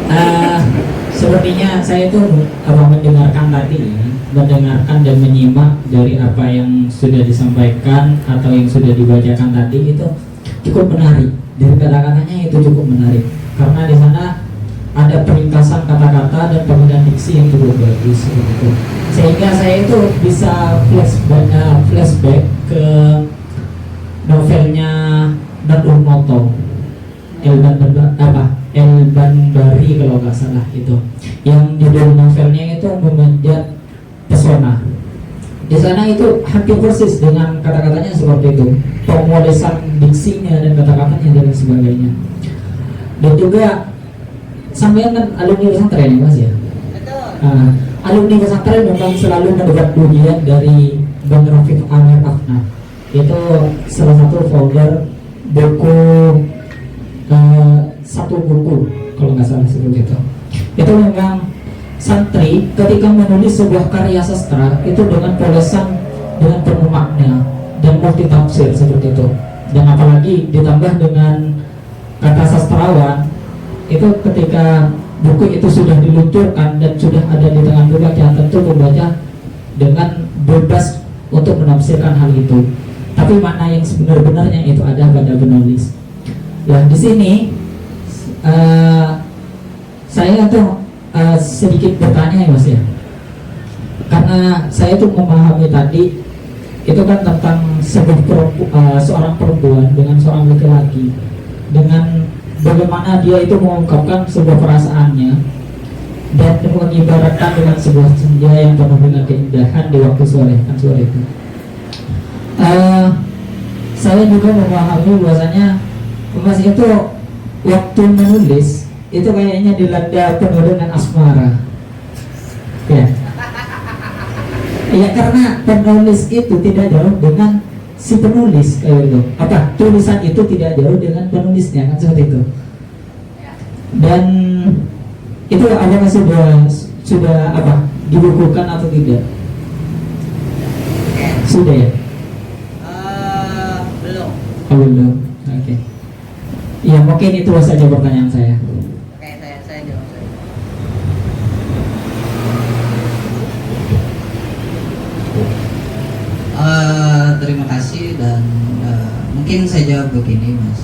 Sepertinya saya itu mendengarkan dan menyimak dari apa yang sudah disampaikan atau yang sudah dibacakan tadi itu cukup menarik. Dari kata-katanya itu cukup menarik karena di sana ada peringkasan kata-kata dan penggunaan diksi yang cukup bagus gitu. Sehingga saya itu bisa flashback ke novelnya Nadur Moto El Bandari kalau nggak salah itu, yang judul novelnya itu Memanjat Pesona. Di sana itu hampir persis dengan kata-katanya seperti itu, pemolesan diksinya dan kata-katanya dan sebagainya. Dan juga sampean kan alumni pesantren ya Mas ya. Betul. Alumni pesantren memang selalu mendapat pujian dari Bang Rafiq Amir Afna. Itu salah satu founder buku satu buku kalau nggak salah seperti itu. Itu memang santri ketika menulis sebuah karya sastra itu dengan polesan, dengan penuh makna dan multi tafsir seperti itu. Dan apalagi ditambah dengan kata sastrawan, itu ketika buku itu sudah diluncurkan dan sudah ada di tangan pembaca, tentu pembaca dengan bebas untuk menafsirkan hal itu. Tapi makna yang sebenar-benarnya itu ada pada penulis. Nah di sini saya tuh sedikit bertanya ya Mas ya, karena saya tuh memahami tadi itu kan tentang seorang perempuan dengan seorang laki-laki, dengan bagaimana dia itu mengungkapkan sebuah perasaannya dan mengibaratkan dengan sebuah senja yang penuh dengan keindahan di waktu sore itu. Saya juga memahami bahwasanya Mas itu waktu menulis itu kayaknya dilanda penuh dengan asmara. Ya. Ya karena penulis itu tidak jauh dengan si penulis kayak gitu. Tulisan itu tidak jauh dengan penulisnya kan seperti itu. Dan itu apakah sudah dibukukan atau tidak? Sudah ya? Belum. Belum. Oke. Ya mungkin itu saja pertanyaan saya. Oke, saya jawab. Terima kasih dan mungkin saya jawab begini Mas.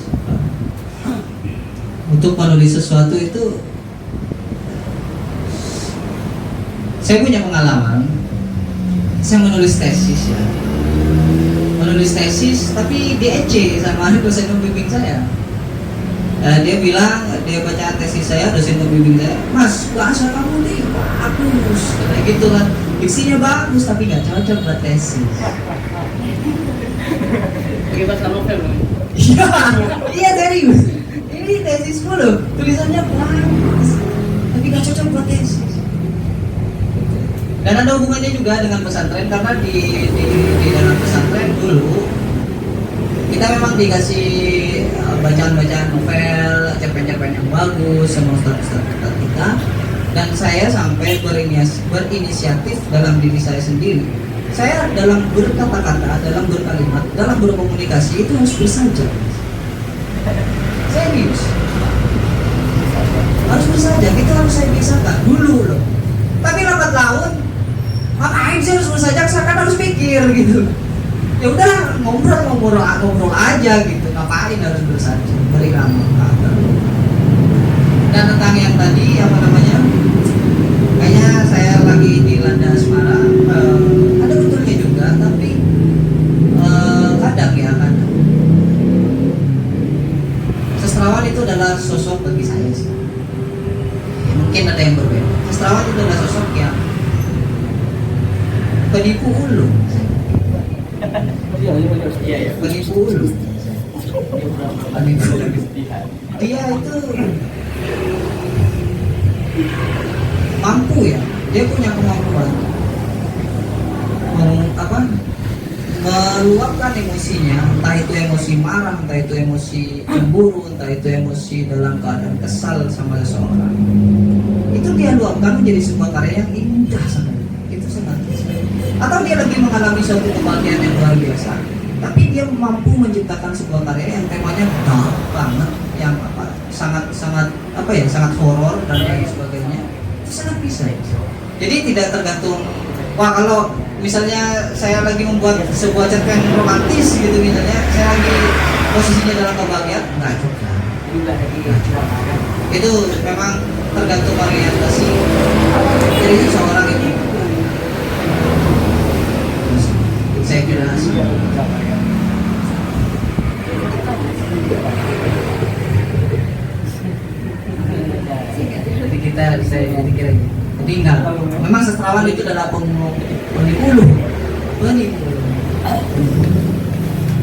Untuk menulis sesuatu itu saya punya pengalaman. Saya menulis tesis ya. Menulis tesis tapi diejek sama dosen pembimbing saya. Dia bilang, dia baca tesis saya, dosen pembimbing saya, Mas, bahasa kamu nih bagus, kayak gitu kan, diksinya bagus tapi nggak cocok buat tesis. Kayak bahasa novel loh. Iya serius. Ini tesisku loh, tulisannya bagus, tapi nggak cocok buat tesis. Dan ada hubungannya juga dengan pesantren karena di dalam pesantren dulu kita memang dikasih bacaan-bacaan novel, cerpen-cerpen yang bagus sama ustaz-ustaz kita. Dan saya sampai berinisiatif dalam diri saya sendiri. Saya dalam berkata-kata, dalam berkalimat, dalam berkomunikasi itu harus bersaja. Serius. Harus bersaja, itu harus saya biasakan dulu loh. Tapi lambat laun, ngapain sih harus bersaja? Saya kan harus pikir gitu. Ya udah ngobrol aja gitu, ngapain harus bersaja, berirama kata. Dan tentang yang tadi apa namanya, kayaknya saya lagi dilanda asmara, ada betulnya juga, tapi kadang sastrawan itu adalah sosok bagi saya sih. Mungkin ada yang berbeda. Sastrawan itu adalah sosok yang penipu ulung. Iya. Penipu ulung. Penipu ulung. Dia itu mampu ya, dia punya kemampuan meluapkan emosinya, entah itu emosi marah, entah itu emosi cemburu, entah itu emosi dalam keadaan kesal sama seseorang, itu dia luapkan menjadi sebuah karya yang indah sangat. Itu sangat bisa. Atau dia lagi mengalami suatu kebahagiaan yang luar biasa, tapi dia mampu menciptakan sebuah karya yang temanya dark banget, yang sangat horor dan lain sebagainya. Itu sangat bisa. Jadi tidak tergantung. Wah, kalau misalnya saya lagi membuat sebuah cerpen romantis gitu, misalnya saya lagi posisinya dalam kebahagiaan, enggak juga. Itu memang tergantung variasi dari seseorang itu. Saya kira jadi kita saya kira jadi enggak, memang sastrawan itu adalah penipu.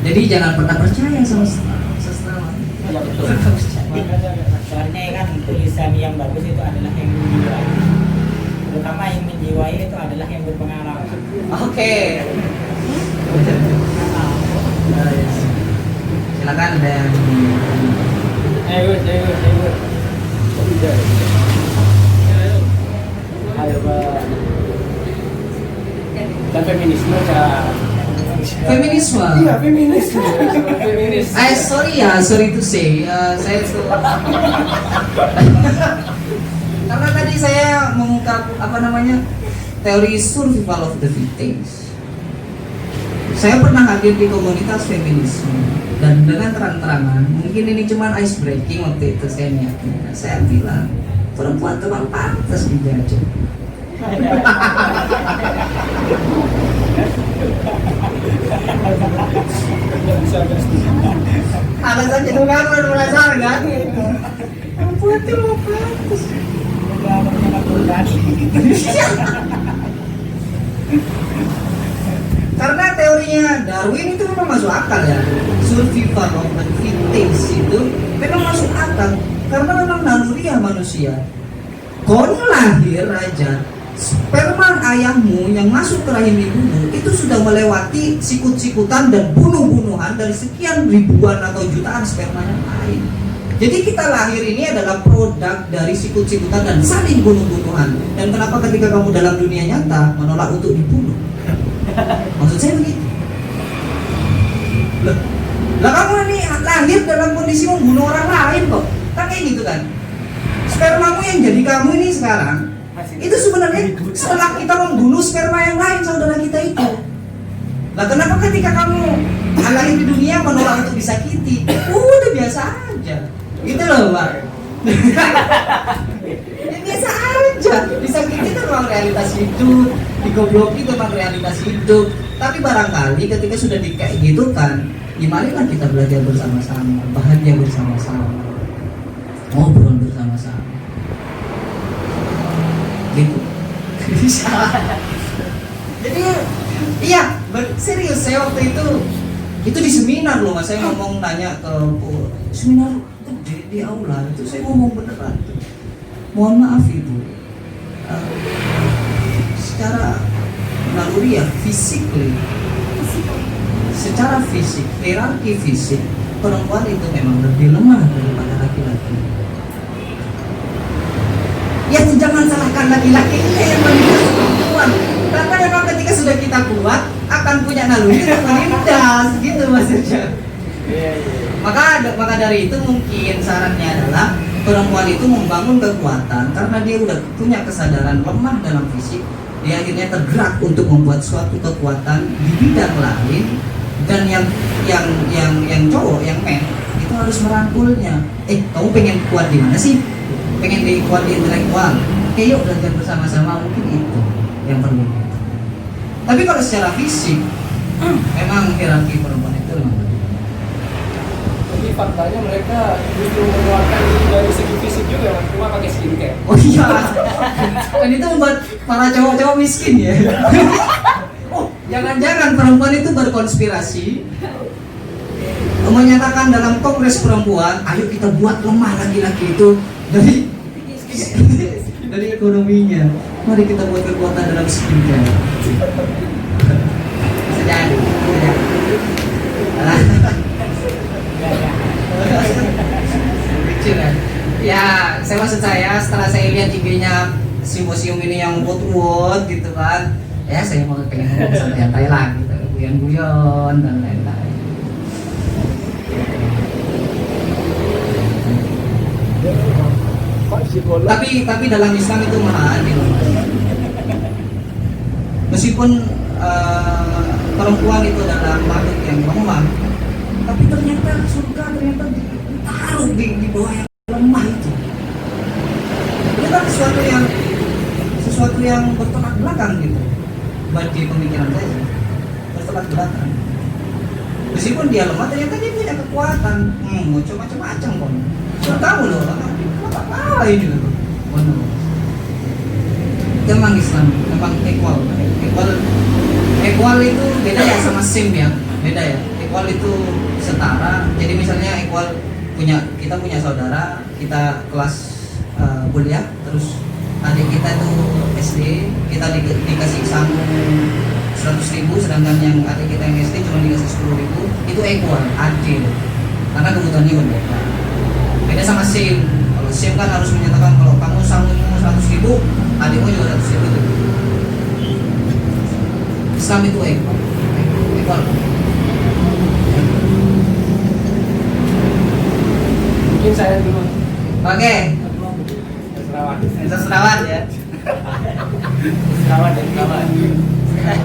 Jadi jangan pernah percaya sama sastrawan. Soalnya kan tulisan yang bagus itu adalah yang menjiwai, terutama yang menjiwai itu adalah yang berpengalaman. Oke. Silakan ada yang Ayo. Ayo, Pak. Dan feminisme, Kak. feminisme. Iya, feminis. Sorry to say, saya itu karena tadi saya mengungkap teori survival of the fittest. Saya pernah hadir di komunitas feminisme dan dengan terang-terangan, mungkin ini cuma ice breaking waktu itu saya niatnya. Saya bilang perempuan itu memang pantas dijajah. Alasan itu kan berdasar kan? Perempuan itu memang pantas. Karena teorinya Darwin itu memang masuk akal ya. Survival of the fittest itu memang masuk akal karena memang naluriah manusia. Kau lahir aja, sperma ayahmu yang masuk ke rahim ibumu itu sudah melewati sikut-sikutan dan bunuh-bunuhan dari sekian ribuan atau jutaan sperma yang lain. Jadi kita lahir ini adalah produk dari sikut-sikutan dan saling bunuh-bunuhan. Dan kenapa ketika kamu dalam dunia nyata menolak untuk dibunuh? Maksud saya begitu. Lah kamu ini lahir dalam kondisi membunuh orang lain kok. Kan kayak gitu kan. Spermamu yang jadi kamu ini sekarang itu sebenarnya setelah kita membunuh sperma yang lain saudara kita itu. Lah kenapa ketika kamu lahir di dunia menolak untuk disakiti? Udah biasa aja. Gitu loh, Pak. Ya biasa aja. Disakiti itu memang realitas hidup, digobloki itu memang realitas hidup. Tapi barangkali ketika sudah kayak gitu kan, marilah kita belajar bersama-sama, bahagia bersama-sama, ngobrol bersama-sama. Gitu. Jadi iya, serius saya waktu itu di seminar loh, Mas. Saya ngomong nanya ke seminar di aula itu saya ngomong beneran. Mohon maaf Ibu, secara naluri ya, secara fisik, hierarki fisik, perempuan itu memang lebih lemah daripada laki-laki. Ya jangan salahkan laki-laki, ini yang menindas perempuan. Karena memang ketika sudah kita kuat akan punya naluri untuk menindas, gitu maksudnya. Maka dari itu mungkin sarannya adalah perempuan itu membangun kekuatan karena dia udah punya kesadaran lemah dalam fisik, dia akhirnya tergerak untuk membuat suatu kekuatan di bidang lain, dan yang cowok, yang men itu harus merangkulnya. Kamu pengen kuat di mana sih? Pengen kuat di intelektual? Yuk belajar bersama-sama, mungkin itu yang perlu. Tapi kalau secara fisik, memang hierarki perempuan itu memang. Tapi faktanya mereka justru mengeluarkan dari segi fisik juga, cuma pakai skincare. Oh iya, dan itu membuat para cowok-cowok miskin ya. Oh, jangan-jangan perempuan itu berkonspirasi menyatakan dalam kongres perempuan, ayo kita buat lemah laki-laki itu dari ekonominya. Mari kita buat kekuatan dalam skincare. Bisa jadi. Lucu kan? Ya, saya maksud saya setelah saya lihat IG-nya museum ini yang wot gitu kan, ya saya mau pengen santai-santai lagi, gitu, guyon-guyon dan lain-lain. Tapi dalam Islam itu maha adil. Meskipun perempuan itu adalah makhluk yang lemah, tapi ternyata surga ternyata ditaruh di bawah yang lemah itu. Itu kan sesuatu yang bertolak belakang gitu bagi pemikiran saya, bertolak belakang. Meskipun dia lemah, ternyata dia punya kekuatan. Mau coba macam-macam kok. Sudah tahu loh, apa ini loh. Memang Islam, memang equal itu beda ya sama sim ya, beda ya. Equal itu setara. Jadi misalnya equal kita punya saudara, kita kelas kuliah, terus adik kita itu SD, kita dikasih sangu 100.000, sedangkan yang adik kita yang SD cuma dikasih 10.000, itu equal, adil, karena kebutuhannya berbeda. Beda sama SIM. Kalau SIM kan harus menyatakan kalau kamu sangumu 100.000, adikmu juga 100.000. Islam itu equal. Mungkin saya dulu. Oke. Sesterawan ya.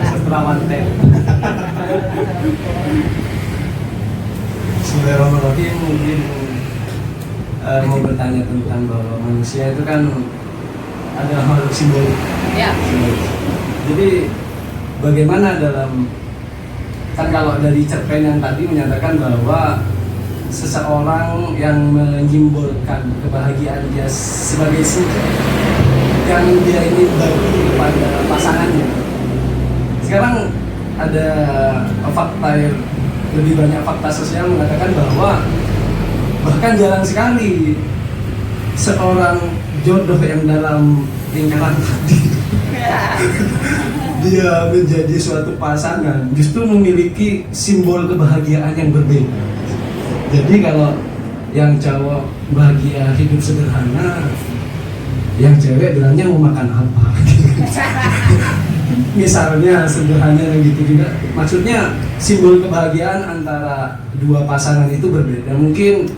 Sesterawan teh. Bismillahirrahmanirrahim. Mungkin mau bertanya tentang bahwa manusia itu kan adalah makhluk simbolik. Ya. Jadi bagaimana dalam, kan kalau dari cerpen yang tadi menyatakan bahwa seseorang yang menyimbolkan kebahagiaan dia sebagai subjek yang dia ingin bagi kepada pasangannya. Sekarang ada fakta, lebih banyak fakta sosial mengatakan bahwa bahkan jarang sekali seorang jodoh yang dalam lingkaran hati dia menjadi suatu pasangan justru memiliki simbol kebahagiaan yang berbeda. Jadi kalau yang cowok bahagia hidup sederhana, yang cewek bilangnya mau makan apa? Misalnya sederhana gitu juga. Maksudnya simbol kebahagiaan antara dua pasangan itu berbeda. Mungkin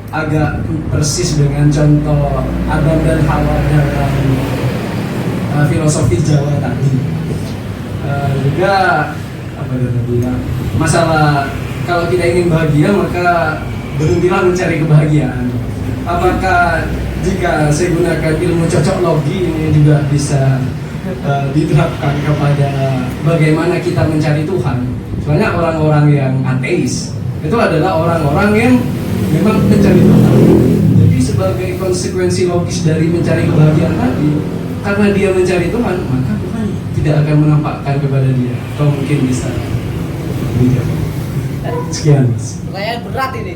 agak persis dengan contoh Adam dan Hawa dalam filosofi Jawa tadi. Juga apa dia bilang, masalah kalau kita ingin bahagia maka berhentilah mencari kebahagiaan. Apakah jika saya gunakan ilmu cocoklogi ini juga bisa diterapkan kepada bagaimana kita mencari Tuhan? Soalnya orang-orang yang ateis itu adalah orang-orang yang memang mencari Tuhan. Jadi sebagai konsekuensi logis dari mencari kebahagiaan tadi, karena dia mencari Tuhan, maka Tuhan tidak akan menampakkan kepada dia. Kau mungkin bisa dijawab. Sekian. Pertanyaan berat ini.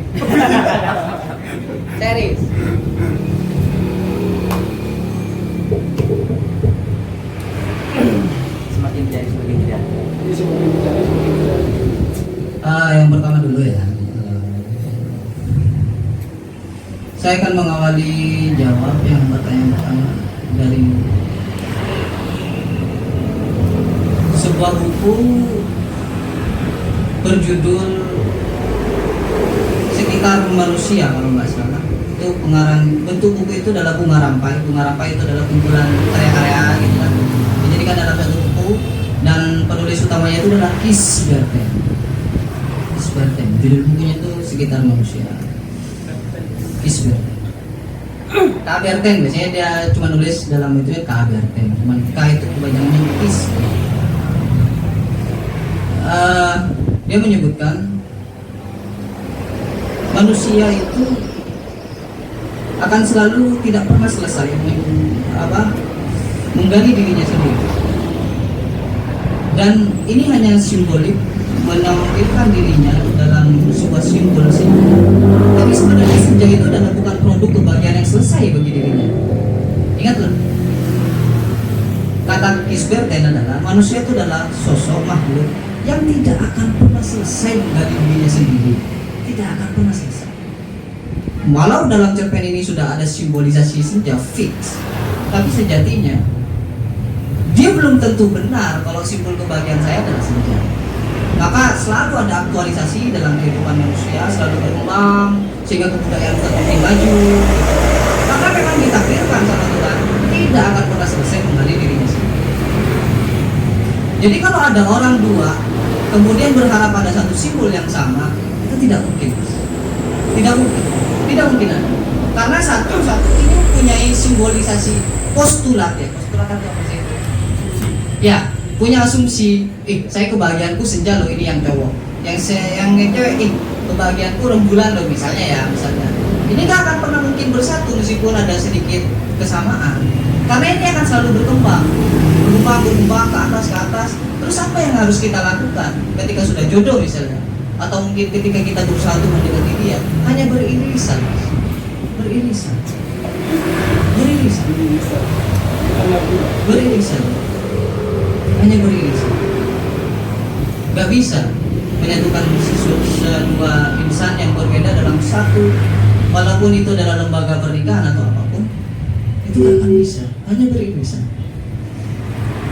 Serius. Semakin tidak. Jadi semakin bicara semakin tidak. Yang pertama dulu ya. Saya akan mengawali jawab yang pertanyaan pertama dari sebuah buku berjudul Sekitar Manusia kalau nggak salah. Itu pengarang, bentuk buku itu adalah bunga rampai. Bunga rampai itu adalah kumpulan karya-karya gitu kan. Dijadikan dalam satu buku dan penulis utamanya itu adalah Kisberten. Judul bukunya itu Sekitar Manusia. Kisberten. Kaberten biasanya dia cuma nulis dalam itu Kaberten. Cuman K itu kebanyakannya Kis. Dia menyebutkan manusia itu akan selalu tidak pernah selesai menggali dirinya sendiri, dan ini hanya simbolik menampilkan dirinya dalam sebuah simbol saja. Tapi sebenarnya senja itu adalah bukan produk kebahagiaan yang selesai bagi dirinya. Ingatlah, kata Kisberten adalah manusia itu adalah sosok makhluk yang tidak akan pernah selesai dari dirinya sendiri. Tidak akan pernah selesai. Walau dalam cerpen ini sudah ada simbolisasi senja fix, tapi sejatinya dia belum tentu benar kalau simbol kebahagiaan saya adalah senja. Maka selalu ada aktualisasi dalam kehidupan manusia, selalu berulang sehingga kebudayaan terus maju. Maka memang ditakdirkan sama Tuhan tidak akan pernah selesai mengenali dirinya sendiri. Jadi kalau ada orang dua kemudian berharap pada satu simbol yang sama, itu tidak mungkin. Tidak mungkin ada. Karena satu ini punya simbolisasi postulat ya. Postulat itu apa sih? Ya, punya asumsi, saya kebahagiaanku senja loh, ini yang cowok. Yang cewek, kebahagiaanku rembulan loh misalnya. Ini gak akan pernah mungkin bersatu meskipun ada sedikit kesamaan. Karena ini akan selalu berkembang ke atas. Terus apa yang harus kita lakukan ketika sudah jodoh misalnya? Atau mungkin ketika kita berusaha untuk mendekati dia, hanya beririsan. Hanya beririsan. Gak bisa menyatukan dua insan yang berbeda dalam satu, walaupun itu adalah lembaga pernikahan atau apapun, itu gak akan bisa. Hanya beririsan.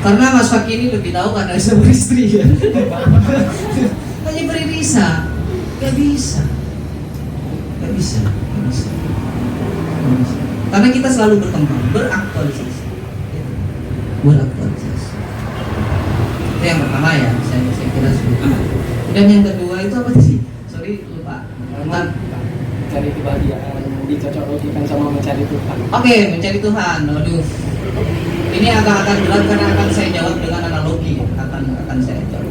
Karena Mas Fakih ini lebih tahu karena saya beristri ya. Hanya beririsan, gak bisa. Karena kita selalu berkembang, beraktualisasi. Itu yang pertama ya, saya kira sudah. Dan yang kedua itu apa sih? Sorry lupa. Memang mencari kebahagiaan dicocok-cocokkan sama mencari Tuhan. Oke, mencari Tuhan. Waduh. Ini agak berat karena akan saya jawab dengan analogi. Akan saya jawab.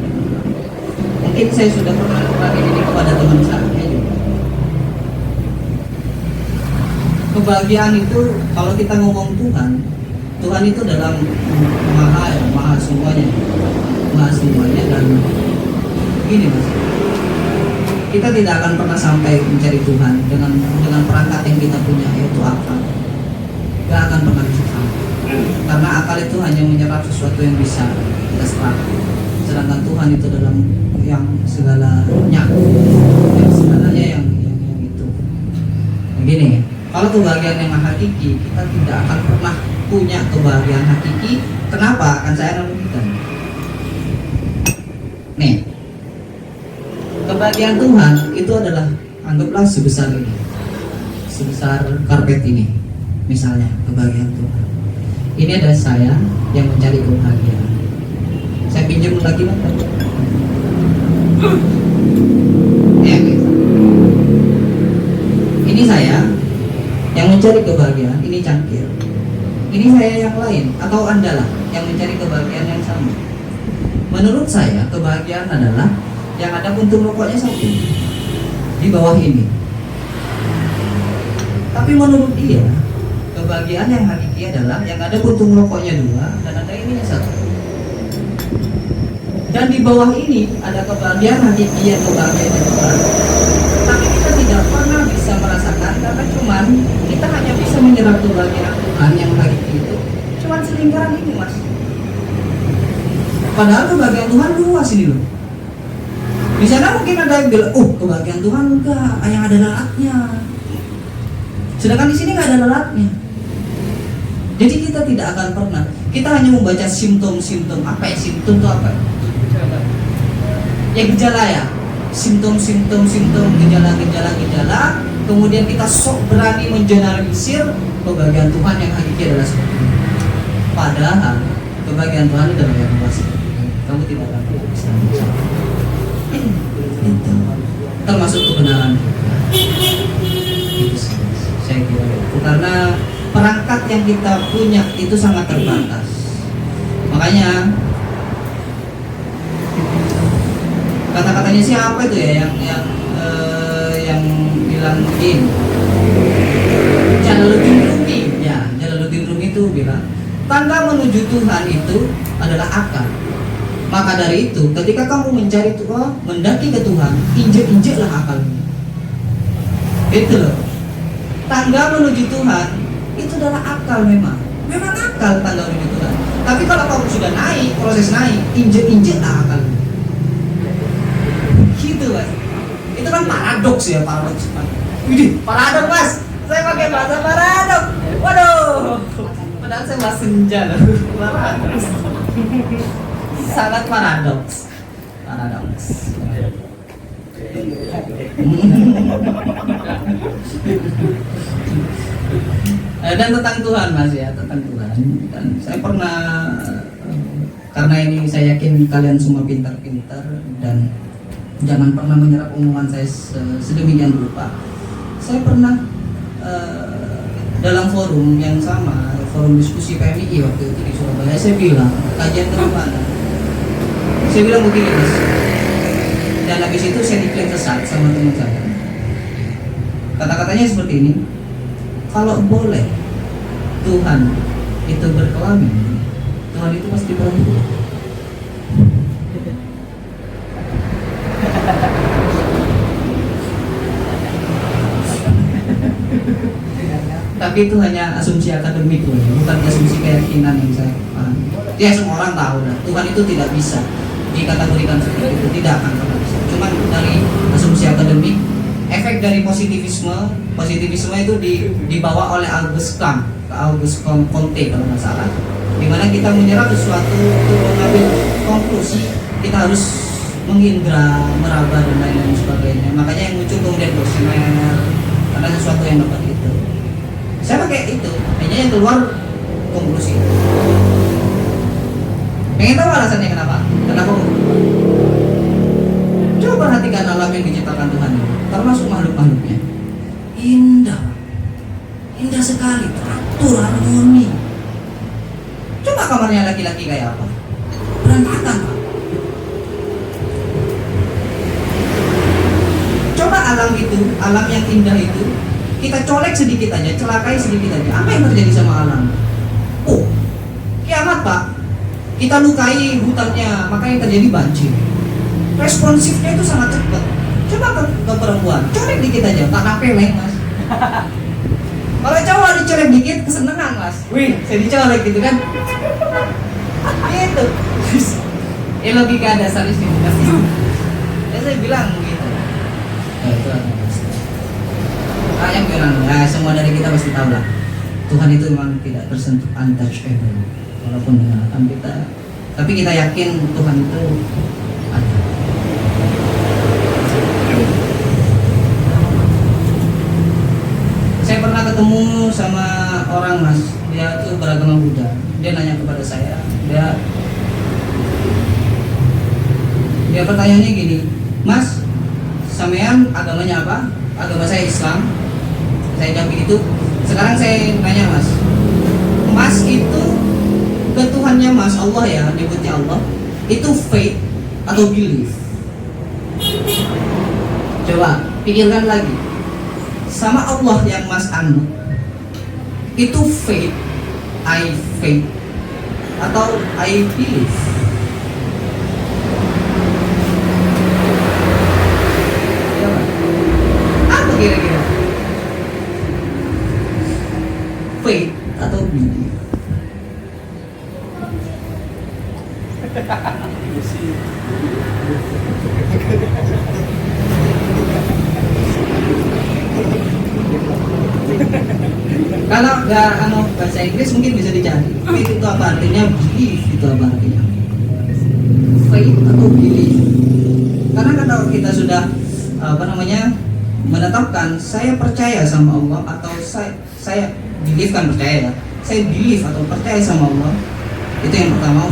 Mungkin saya sudah pernah melakukan ini kepada teman saya juga. Kebahagiaan itu kalau kita ngomong Tuhan itu dalam maha semuanya dan gini Mas. Kita tidak akan pernah sampai mencari Tuhan dengan perangkat yang kita punya, yaitu akal. Gak akan pernah bisa sampai. Karena akal itu hanya menyerap sesuatu yang bisa kita serap. Sedangkan Tuhan itu dalam yang segalanya yang itu. Begini, kalau kebahagiaan yang hakiki, kita tidak akan pernah punya kebahagiaan hakiki. Kenapa? Akan saya analogikan. Nih, kebahagiaan Tuhan itu adalah, anggaplah sebesar ini, sebesar karpet ini, misalnya kebahagiaan Tuhan. Ini ada saya yang mencari kebahagiaan. Saya pinjam lagi Pak. Ya, gitu. Ini saya yang mencari kebahagiaan, ini cangkir. Ini saya yang lain, atau Anda lah yang mencari kebahagiaan yang sama. Menurut saya, kebahagiaan adalah yang ada puntung rokoknya satu di bawah ini. Tapi menurut dia, kebahagiaan yang hakiki adalah yang ada puntung rokoknya dua dan ada ininya satu. Dan di bawah ini ada kebahagiaan hakiki yang kebahagiaan Tuhan. Tapi kita tidak pernah bisa merasakan karena cuman kita hanya bisa menyerap kebahagiaan Tuhan yang hakiki itu cuman selingkaran ini Mas. Padahal kebahagiaan Tuhan luas ini loh. Di sana mungkin ada yang bilang, kebahagiaan Tuhan enggak, yang ada lalatnya. Sedangkan di sini nggak ada lalatnya. Jadi kita tidak akan pernah. Kita hanya membaca simptom-simptom. Apa ya simptom itu apa? Ya gejala ya. Simptom-simptom, gejala. Kemudian kita sok berani mengeneralisir kebahagiaan Tuhan yang hakiki adalah seperti itu. Padahal kebahagiaan Tuhan adalah yang luas. Kamu tidak akan bisa mencapai. Itu termasuk kebenaran. Itu sih, saya kira. Karena perangkat yang kita punya itu sangat terbatas. Makanya kata-katanya siapa itu ya yang bilang begini, Jalaluddin Rumi itu bilang tanda menuju Tuhan itu adalah akal. Maka dari itu ketika kamu mencari Tuhan, mendaki ke Tuhan, injek-injeklah akalmu. Itu loh, tangga menuju Tuhan itu adalah akal. Memang akal tangga menuju Tuhan. Tapi kalau kamu sudah naik, proses naik, injek-injeklah akalmu. kan paradoks ya, paradoks. Widih, paradoks mas. Saya pakai bahasa paradoks. Waduh. Padahal saya bahasa senja loh. Paradoks. Sangat paradoks. Paradoks. Dan tentang Tuhan mas ya, tentang Tuhan. Dan saya pernah, karena ini saya yakin kalian semua pintar-pintar dan jangan pernah menyerap omongan saya sedemikian rupa. Saya pernah dalam forum yang sama, forum diskusi PMI waktu itu di Surabaya, saya bilang kajian ke mana? Saya bilang begini mas, dan habis itu saya diklaim sesat sama teman saya. Kata-katanya seperti ini, kalau boleh Tuhan itu berkelamin, Tuhan itu pasti perempuan. Tapi itu hanya asumsi akademik loh, bukan asumsi keyakinan yang saya pahami. Ya semua orang tahu lah, Tuhan itu tidak bisa dikategorikan seperti itu, tidak akan pernah bisa. Cuman dari asumsi akademik, efek dari positivisme itu dibawa oleh Auguste Comte kalau nggak salah, dimana kita menyerap sesuatu untuk mengambil konklusi, kita harus mengindra, meraba dan lain-lain sebagainya. Makanya yang muncul kemudian Gossamer, karena sesuatu yang dapat itu. Saya pakai itu, hanya yang keluar konklusi. Pengen tahu alasannya kenapa? Kenapa? Coba perhatikan alam yang diciptakan Tuhan ini, termasuk makhluk-makhluknya. Indah, indah sekali, teratur, harmoni. Coba kamarnya laki-laki kayak apa? Berantakan, Pak. Coba alam itu, alam yang indah itu, kita colek sedikit aja, celakai sedikit aja. Apa yang terjadi sama alam? Oh, kiamat Pak. Kita lukai hutannya, makanya terjadi banjir. Responsifnya itu sangat cepat. Coba ke perempuan, colek dikit aja, tak napeleng mas. Kalau cowok dicolek dikit, kesenangan mas. Wih, saya dicolek gitu kan? Gitu. Ya logika dasar di sini. Ya saya bilang gitu. Ya itu yang bilang, ya semua dari kita pasti tahu lah. Tuhan itu memang tidak tersentuh, untouchable. Walaupun dengan alam kita, tapi kita yakin Tuhan itu ada. Saya pernah ketemu sama orang mas, dia tuh beragama Buddha. Dia nanya kepada saya, dia pertanyaannya gini, mas, sampean agamanya apa? Agama saya Islam. Saya jawab begitu. Sekarang saya nanya mas itu ke Tuhannya mas, Allah ya, nyebutnya Allah, itu faith atau belief? Coba pikirkan lagi, sama Allah yang mas anut, itu faith, I faith atau I believe? Apa kira-kira? Faith atau belief? Kalau nggak bahasa Inggris mungkin bisa dicari. Faith itu apa artinya? Belief itu apa artinya? Faith atau belief? Karena kalau kita sudah menetapkan saya percaya sama Allah atau saya believe kan percaya ya. Saya believe atau percaya sama Allah. Itu yang pertama,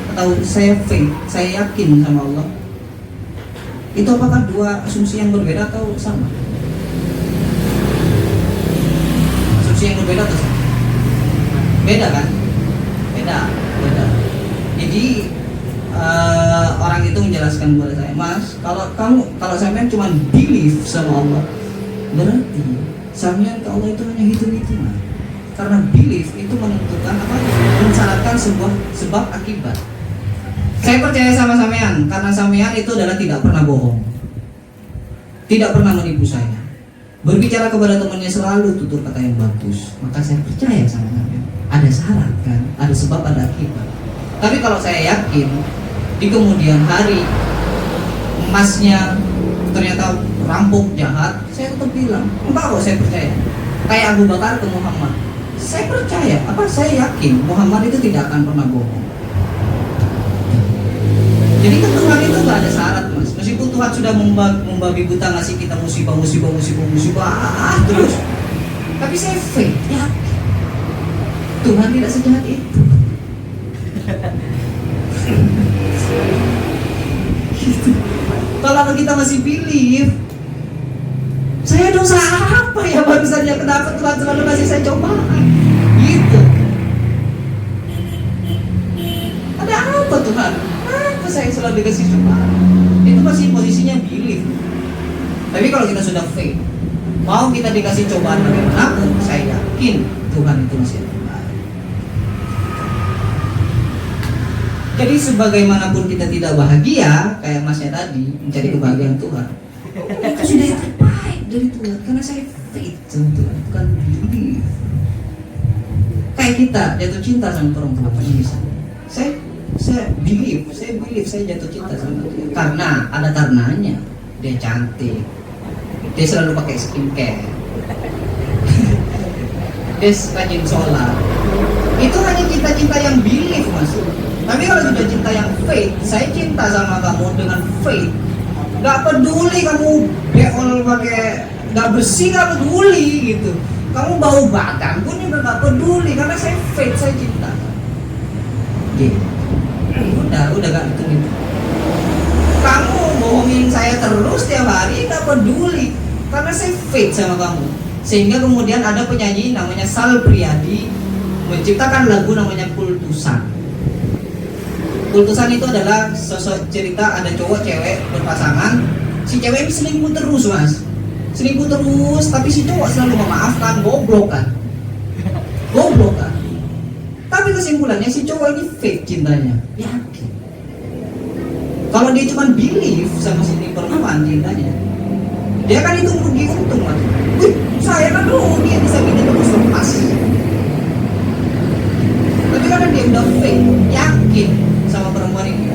atau saya faith, saya yakin sama Allah. Itu apakah dua asumsi yang berbeda atau sama? Asumsi yang berbeda atau sama? Beda kan? Beda. Jadi orang itu menjelaskan kepada saya, mas, kalau sampean cuma believe sama Allah, berarti sampean ke Allah itu hanya hitung-hitungan. Karena belief itu menentukan mensyaratkan sebuah sebab akibat. Saya percaya sama sampean karena sampean itu adalah tidak pernah bohong, tidak pernah menipu saya, berbicara kepada temannya selalu tutur kata yang bagus, maka saya percaya sama sampean. Ada syarat kan, ada sebab, ada akibat. Tapi kalau saya yakin di kemudian hari emasnya ternyata rampok jahat, saya tetap bilang, enggak kok, saya percaya. Kayak Abu Bakar ke Muhammad, saya percaya, saya yakin Muhammad itu tidak akan pernah bohong. Jadi kan Tuhan itu nggak ada syarat, Mas. Meskipun Tuhan sudah membabi buta ngasih kita musibah terus, tapi saya faith, yakin Tuhan tidak sejahat itu. Gitu. Kalau kita masih believe, saya dosa apa ya barusan ya, kenapa Tuhan selalu kasih saya cobaan? Gitu. Ada apa Tuhan? Kenapa saya selalu dikasih cobaan? Itu masih posisinya believe. Tapi kalau kita sudah faith, mau kita dikasih cobaan bagaimanapun, saya yakin Tuhan itu masih ada. Jadi sebagaimanapun kita tidak bahagia, kayak Masnya tadi mencari kebahagiaan Tuhan, itu sudah yang terbaik dari Tuhan. Karena saya faith sama Tuhan, bukan believe. Kayak kita jatuh cinta sama perempuan ini, saya believe, saya jatuh cinta sama dia karena ada karenanya. Dia cantik, dia selalu pakai skincare, dia rajin sholat. Itu hanya cinta-cinta yang believe, Mas. Tapi kalau sudah cinta yang faith, saya cinta sama kamu dengan faith. Gak peduli kamu beol pakai gak bersih, gak peduli gitu. Kamu bau badan pun juga gak peduli karena saya faith, saya cinta. Gitu. Udah gak gitu. Kamu bohongin saya terus tiap hari, gak peduli karena saya faith sama kamu. Sehingga kemudian ada penyanyi namanya Sal Priadi menciptakan lagu namanya Kultusan. Kultusan itu adalah sosok cerita ada cowok cewek berpasangan. Si cewek ini selingkuh terus, Mas. Selingkuh terus, tapi si cowok selalu memaafkan. Goblok kan? Tapi kesimpulannya si cowok ini fake cintanya. Yakin. Kalau dia cuma believe sama si perempuan cintanya, dia kan itu rugi untung, Mas. Wih, saya kan rugi bisa gini terus lepas. Tapi karena dia udah fake, yakin sama perempuan ini,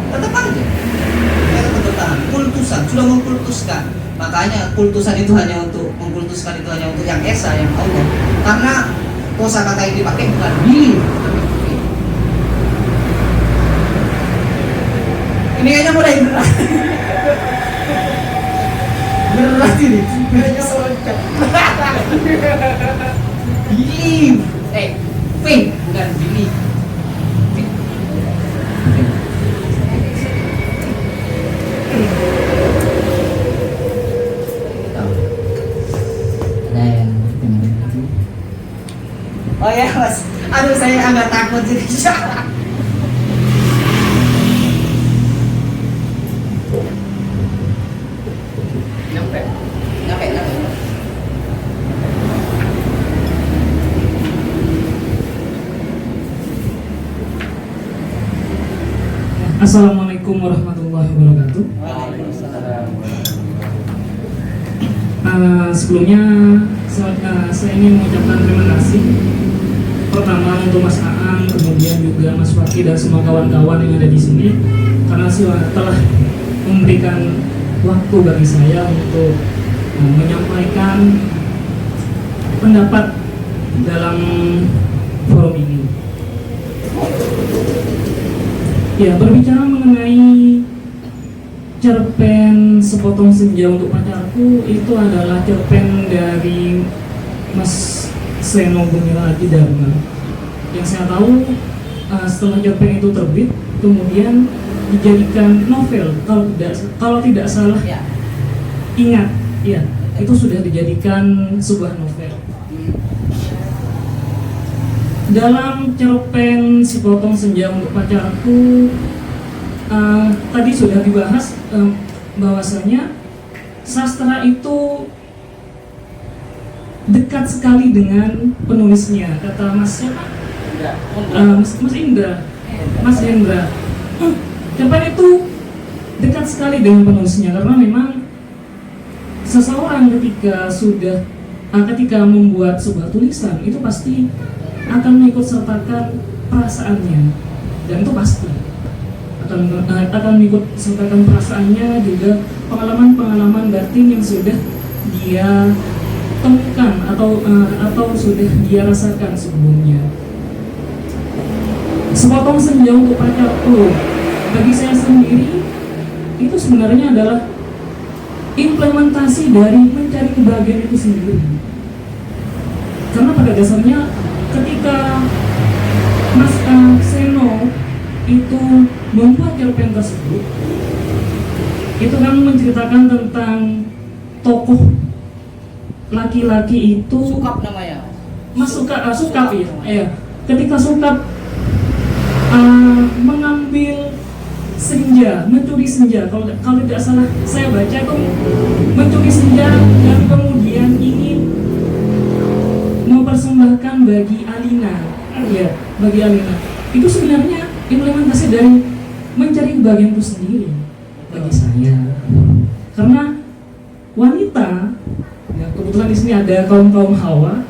tetap aja dia tetap bertahan. Kultusan, sudah mengkultuskan. Makanya kultusan itu hanya untuk mengkultuskan, itu hanya untuk yang esa, yang Allah. Karena kosakata yang dipakai bukan believe. Ini kayaknya mulai berat. Berat ini. Kayaknya loncat. Believe, faith bukan believe. Oh ya, Mas. Aduh, saya agak takut sih. Nyampe. Assalamualaikum warahmatullahi wabarakatuh. Sebelumnya saya ingin mengucapkan terima kasih pertama untuk Mas Aan, kemudian juga Mas Fakih dan semua kawan-kawan yang ada di sini karena telah memberikan waktu bagi saya untuk menyampaikan pendapat dalam forum ini. Ya, berbicara mengenai cerpen Sepotong Senja untuk Pacarku, itu adalah cerpen dari Mas Seno Gumilar Dharma. Yang saya tahu setelah cerpen itu terbit, kemudian dijadikan novel. Kalau tidak salah, ingat, ya itu sudah dijadikan sebuah novel. Dalam cerpen Sepotong Senja untuk Pacarku, tadi sudah dibahas bahwasanya sastra itu dekat sekali dengan penulisnya, kata Mas siapa? Mas Hendra. Cerpen itu dekat sekali dengan penulisnya karena memang seseorang ketika membuat sebuah tulisan itu pasti akan mengikut sertakan perasaannya, dan itu pasti, akan mengikut sertakan perasaannya, juga pengalaman-pengalaman batin yang sudah dia temukan atau sudah dia rasakan sebelumnya. Sepotong senja untuk pacarku, bagi saya sendiri itu sebenarnya adalah implementasi dari mencari kebahagiaan itu sendiri. Karena pada dasarnya ketika Mas Seno itu membuat cerpen tersebut, itu kan menceritakan tentang tokoh laki-laki itu Sukap namanya. Mas Sukap ya. Ketika Sukap mengambil senja, mencuri senja, kalau tidak salah saya baca itu mencuri senja dan kemudian ingin mempersembahkan bagi Alina, ya, bagi Alina. Itu sebenarnya implementasi dari mencari kebahagiaan itu sendiri bagi saya. Karena wanita, ya, kebetulan di sini ada kaum Hawa,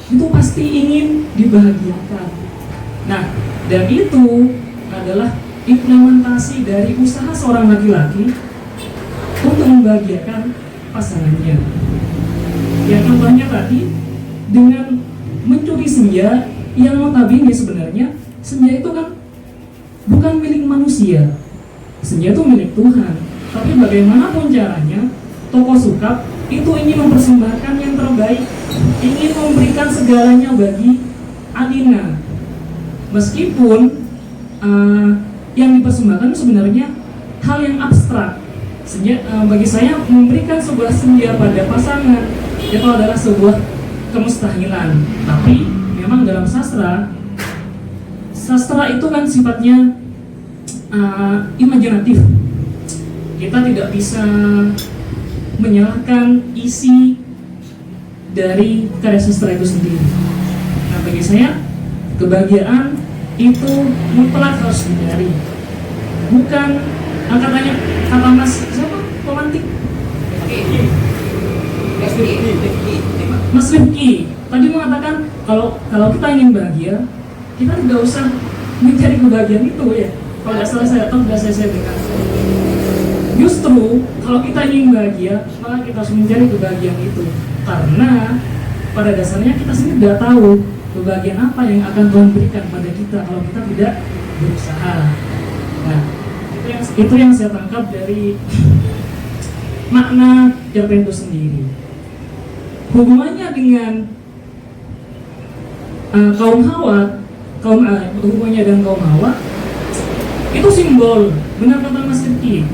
itu pasti ingin dibahagiakan. Nah, dan itu adalah implementasi dari usaha seorang laki-laki untuk membahagiakan pasangannya. Ya, contohnya tadi dengan mencuri senja yang notabene sebenarnya senja itu kan bukan milik manusia. Senja itu milik Tuhan. Tapi bagaimanapun caranya, tokoh Sukap itu ingin mempersembahkan yang terbaik, ingin memberikan segalanya bagi Alina. Meskipun yang dipersembahkan sebenarnya hal yang abstrak. Bagi saya memberikan sebuah senja pada pasangan itu adalah sebuah kemustahilan. Tapi memang dalam sastra itu kan sifatnya imajinatif. Kita tidak bisa menyalahkan isi dari karya sastra itu sendiri. Nah, bagi saya kebahagiaan itu mutlak harus dicari. Bukan katanya kata Mas siapa pemantik? Mas Rifki tadi mengatakan kalau kita ingin bahagia, kita tidak usah mencari kebahagiaan itu, ya. Kalau nggak salah saya atau nggak saya dengar. Justru kalau kita ingin bahagia, maka kita harus mencari kebahagiaan itu. Karena pada dasarnya kita sendiri tidak tahu kebahagiaan apa yang akan Tuhan berikan pada kita kalau kita tidak berusaha. Nah, itu yang saya tangkap dari makna cerpen itu sendiri. Hubungannya dengan kaum Hawa, hubungannya dengan kaum Hawa itu simbol. Benar kata Mas Rifki,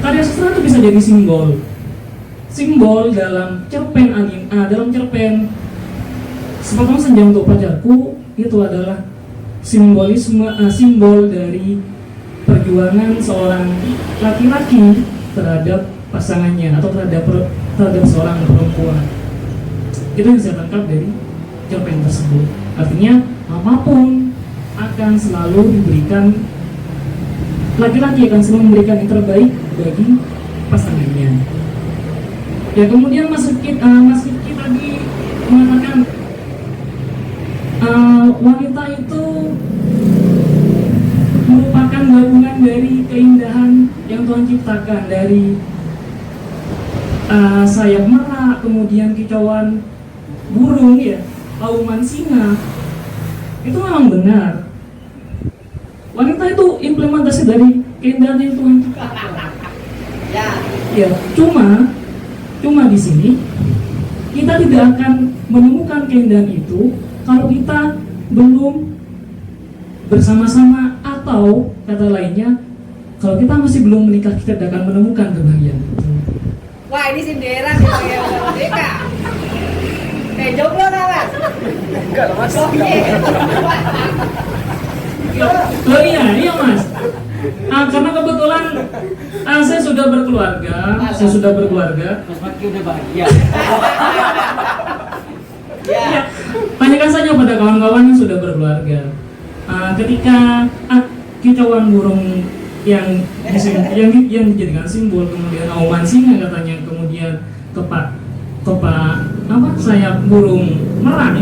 karya sastra itu bisa jadi simbol dalam cerpen dalam cerpen Sepotong Senja untuk Pacarku itu adalah simbol dari perjuangan seorang laki-laki terhadap pasangannya atau terhadap seorang perempuan. Itu yang saya tangkap dari cerpen tersebut. Artinya apapun akan selalu diberikan, laki-laki akan selalu memberikan yang terbaik bagi pasangannya. Ya, kemudian Mas Rifki tadi mengatakan wanita itu merupakan gabungan dari keindahan yang Tuhan ciptakan, dari sayap merak, kemudian kicauan burung, ya, auman singa. Itu memang benar. Wanita itu implementasi dari keindahan yang Tuhan ciptakan. Ya, cuma di sini kita tidak akan menemukan keindahan itu kalau kita belum bersama-sama, atau kata lainnya, kalau kita masih belum menikah, kita tidak akan menemukan kebahagiaan. Wah, ini sinderan nih kayak Merdeka. Kayak jomblo Mas. Enggak, Mas. Oh iya Mas. Karena kebetulan saya sudah berkeluarga. Mas Maki udah bahagia. Ya, tanyakan saja pada kawan-kawan yang sudah berkeluarga. Ketika kicauan burung yang dijadikan simbol, kemudian auman singa katanya, kemudian sayap burung merak,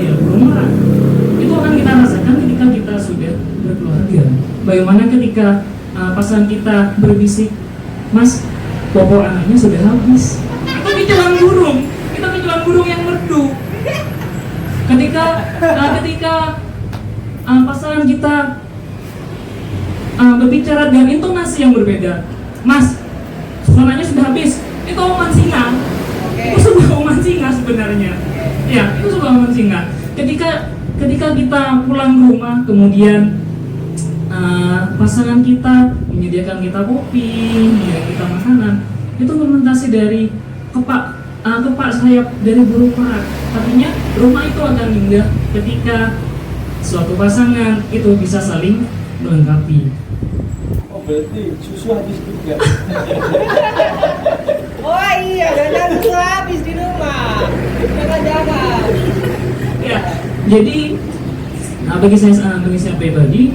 itu akan kita rasakan ketika kita sudah berkeluarga. Bagaimana ketika pasangan kita berbisik, "Mas, popok anaknya sudah habis." Itu kicauan burung yang merdu. Ketika pasangan kita berbicara dengan intonasi yang berbeda, "Mas, suaranya sudah habis." Itu omongan singa. Itu sebuah omongan singa sebenarnya. Ya, itu sebuah omongan singa. Ketika kita pulang ke rumah, kemudian pasangan kita menyediakan kita kopi, menyediakan kita makanan, itu fermentasi dari kepak sayap dari burung merak. Artinya rumah itu akan indah ketika suatu pasangan itu bisa saling melengkapi. Oh berarti susu habis juga. Oh iya, dan susu habis di rumah. Jangan-jangan. Ya, jadi bagi saya pribadi,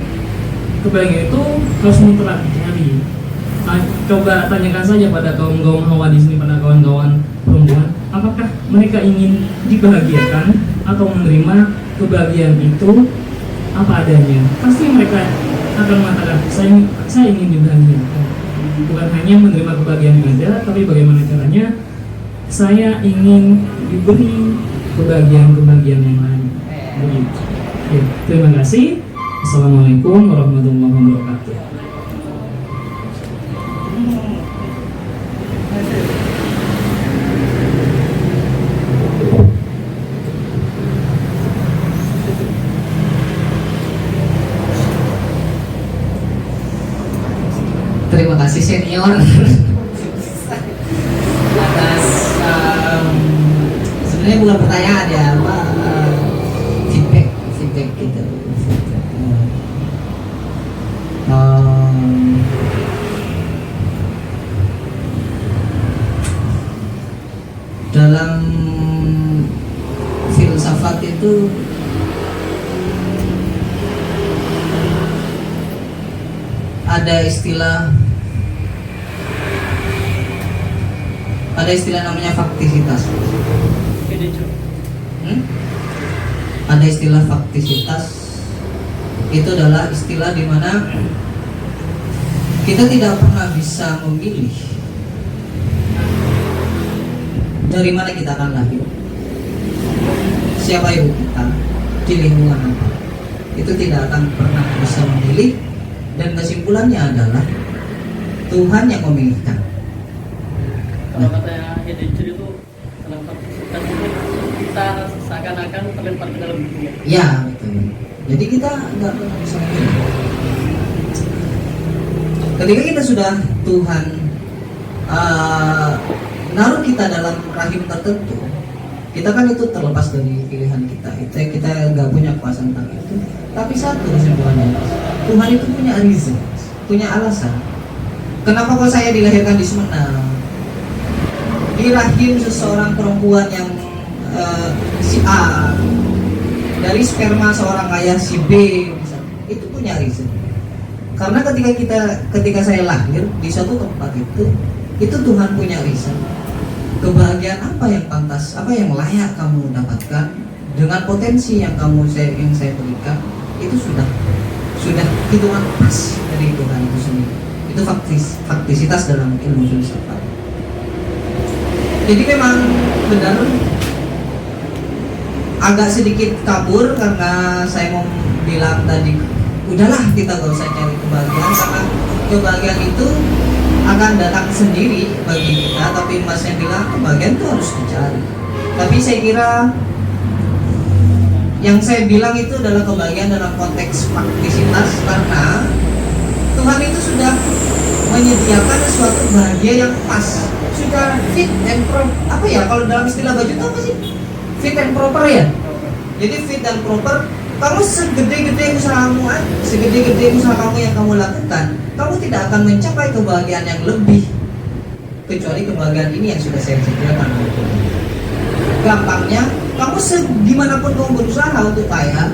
kebahagiaan itu harus mutlak dicari. Coba tanyakan saja pada kaum hawa di sini, pada kawan-kawan perempuan, apakah mereka ingin dibahagiakan atau menerima kebahagiaan itu apa adanya? Pasti mereka akan mengatakan, saya ingin dibahagiakan. Bukan hanya menerima kebahagiaan yang ada, tapi bagaimana caranya saya ingin diberi kebahagiaan yang lain. Begitu. Ya, terima kasih. Assalamualaikum warahmatullahi wabarakatuh. Terima kasih senior atas sebenarnya bukan pertanyaan ya, feedback gitu. Dalam filsafat itu ada istilah namanya faktisitas. Ada istilah faktisitas, itu adalah istilah di mana kita tidak pernah bisa memilih dari mana kita akan lahir, siapa ibu kita, di lingkungan apa. Itu tidak akan pernah bisa memilih, dan kesimpulannya adalah Tuhan yang memilihkan. Kalau katanya Heidegger itu dalam faktisitas itu kita seakan-akan terlempar ke dalam dunia. Ya, betul. Jadi kita nggak pernah bisa memilih. Ketika kita sudah Tuhan naruh kita dalam rahim tertentu, kita kan itu terlepas dari pilihan kita. Kita nggak punya kuasa tentang itu. Tapi satu kesimpulannya, Tuhan itu punya reason, punya alasan. Kenapa kok saya dilahirkan di Sumedang, di rahim seseorang perempuan yang si A, dari sperma seorang ayah si B, misalnya, itu punya reason. Karena ketika saya lahir di suatu tempat itu Tuhan punya reason. Kebahagiaan apa yang pantas, apa yang layak kamu dapatkan dengan potensi yang saya berikan, itu sudah hitungan pas dari Tuhan itu sendiri. Itu faktisitas dalam ilmu filsafat. Jadi memang benar agak sedikit kabur karena saya mau bilang tadi, udahlah kita gak usah cari kebahagiaan, karena kebahagiaan itu akan datang sendiri bagi kita. Tapi Mas yang bilang kebahagiaan itu harus dicari. Tapi saya kira yang saya bilang itu adalah kebahagiaan dalam konteks faktisitas, karena Tuhan itu sudah menyediakan suatu bahagia yang pas, sudah fit and proper. Apa ya kalau dalam istilah baju itu apa sih? Fit and proper ya. Jadi fit and proper. Kamu segede-gede usaha kamu yang kamu lakukan, kamu tidak akan mencapai kebahagiaan yang lebih, kecuali kebahagiaan ini yang sudah saya sediakan. Gampangnya, kamu segimanapun kamu berusaha untuk kaya,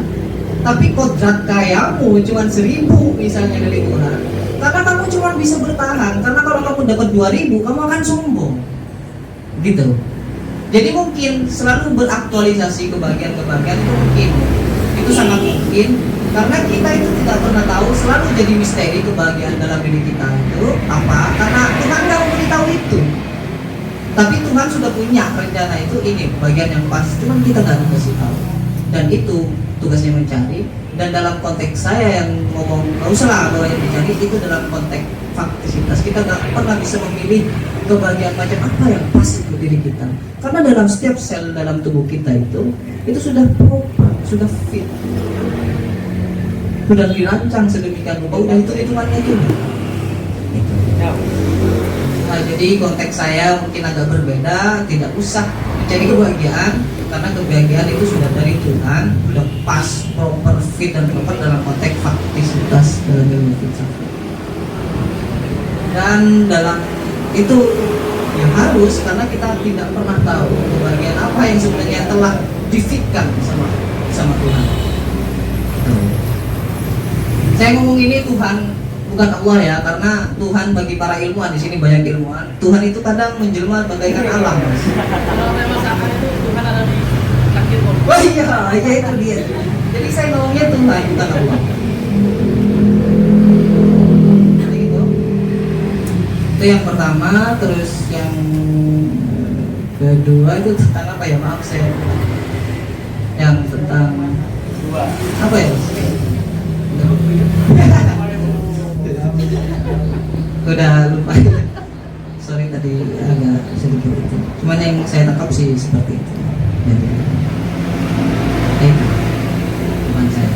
tapi kodrat kayamu cuma 1.000 misalnya dari Tuhan, karena kamu cuma bisa bertahan. Karena kalau kamu dapat 2.000, kamu akan sombong, gitu. Jadi mungkin selalu beraktualisasi kebahagiaan itu mungkin, itu sangat mungkin. Karena kita itu tidak pernah tahu, selalu jadi misteri kebahagiaan dalam diri kita itu apa? Karena Tuhan nggak memberitahu itu. Tapi Tuhan sudah punya rencana itu, ini bagian yang pas, cuman kita nggak dikasih tahu. Dan itu tugasnya mencari. Dan dalam konteks saya yang ngomong nggak usah lah bahwa yang dicari itu dalam konteks faktisitas. Kita nggak pernah bisa memilih kebahagiaan macam apa yang pas untuk diri kita. Karena dalam setiap sel dalam tubuh kita itu sudah proper, sudah fit, sudah dirancang sedemikian rupa, udah itu hitungannya itu. Nah, jadi konteks saya mungkin agak berbeda, tidak usah mencari kebahagiaan karena kebahagiaan itu sudah dari Tuhan, sudah pas, proper, fit dan proper dalam konteks faktisitas dalam ilmu filsafat. Dan dalam itu yang harus, karena kita tidak pernah tahu kebahagiaan apa yang sebenarnya telah difitkan sama Tuhan. Saya ngomong ini Tuhan, bukan Allah ya, karena Tuhan bagi para ilmuwan di sini banyak ilmuwan. Tuhan itu kadang menjelma bagaikan alam, Mas. Kalau memang seakan itu Tuhan ada di kaki pun. Wah iya itu dia. Jadi saya ngomongnya Tuhan bukan Allah. Jadi itu yang pertama. Terus yang kedua itu tentang apa ya? Maaf saya. Yang tentang apa ya? Udah lupa. Sorry tadi agak sedikit itu. Cuman yang saya tangkap sih seperti itu. Jadi, teman saya.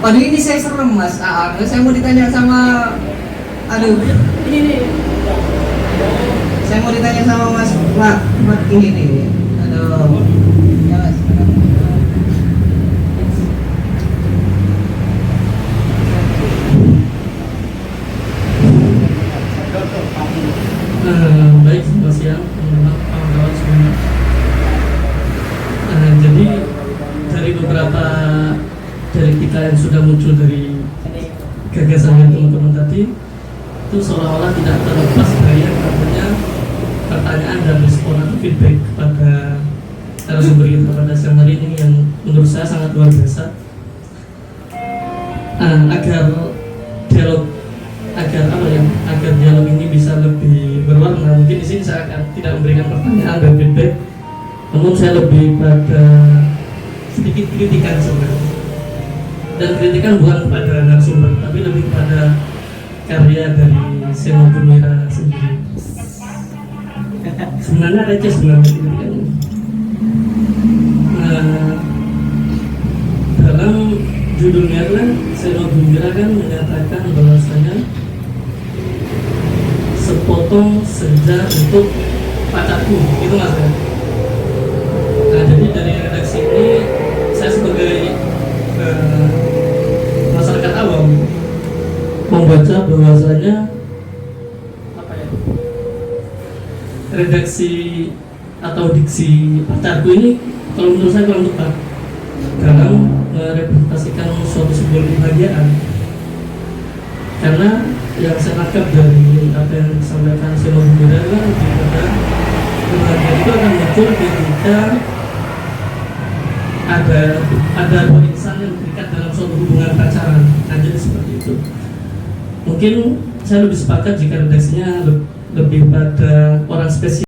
Waduh ini saya serem Mas Aan. Saya mau ditanya sama, aduh. Ini Saya mau ditanya sama Mas Plat ini nih. Aduh. Ya Mas. baik, selamat siang kawan-kawan semua. Jadi dari beberapa dari kita yang sudah muncul dari gagasan teman-teman tadi itu seolah-olah tidak terlepas dari yang namanya pertanyaan dan respon atau feedback kepada narasumber kita pada siang hari ini yang menurut saya sangat luar biasa. Agar dialog ini bisa lebih berwarna, mungkin di sini saya akan tidak memberikan pertanyaan dan feedback, namun saya lebih pada sedikit kritikan sebenarnya. Dan kritikan bukan kepada narasumber, tapi lebih kepada karya dari Seno Gumira sendiri. Sebenarnya receh sebenarnya kritikan. Dalam judulnya kan Seno Gumira kan menyatakan bahwasanya sepotong senja untuk pacarku, itu Mas ya. Nah jadi dari redaksi ini saya sebagai masyarakat awam membaca bahwasanya apa ya, redaksi atau diksi pacarku ini kalau menurut saya kurang tepat dalam merepresentasikan suatu simbol kebahagiaan. Karena yang saya tangkap dari apa yang disampaikan Seno Gumira kan kepada kebahagiaan itu akan muncul ketika ada dua insan yang terikat dalam suatu hubungan pacaran. Nah, jadi seperti itu. Mungkin saya lebih sepakat jika redaksinya lebih pada orang spesial.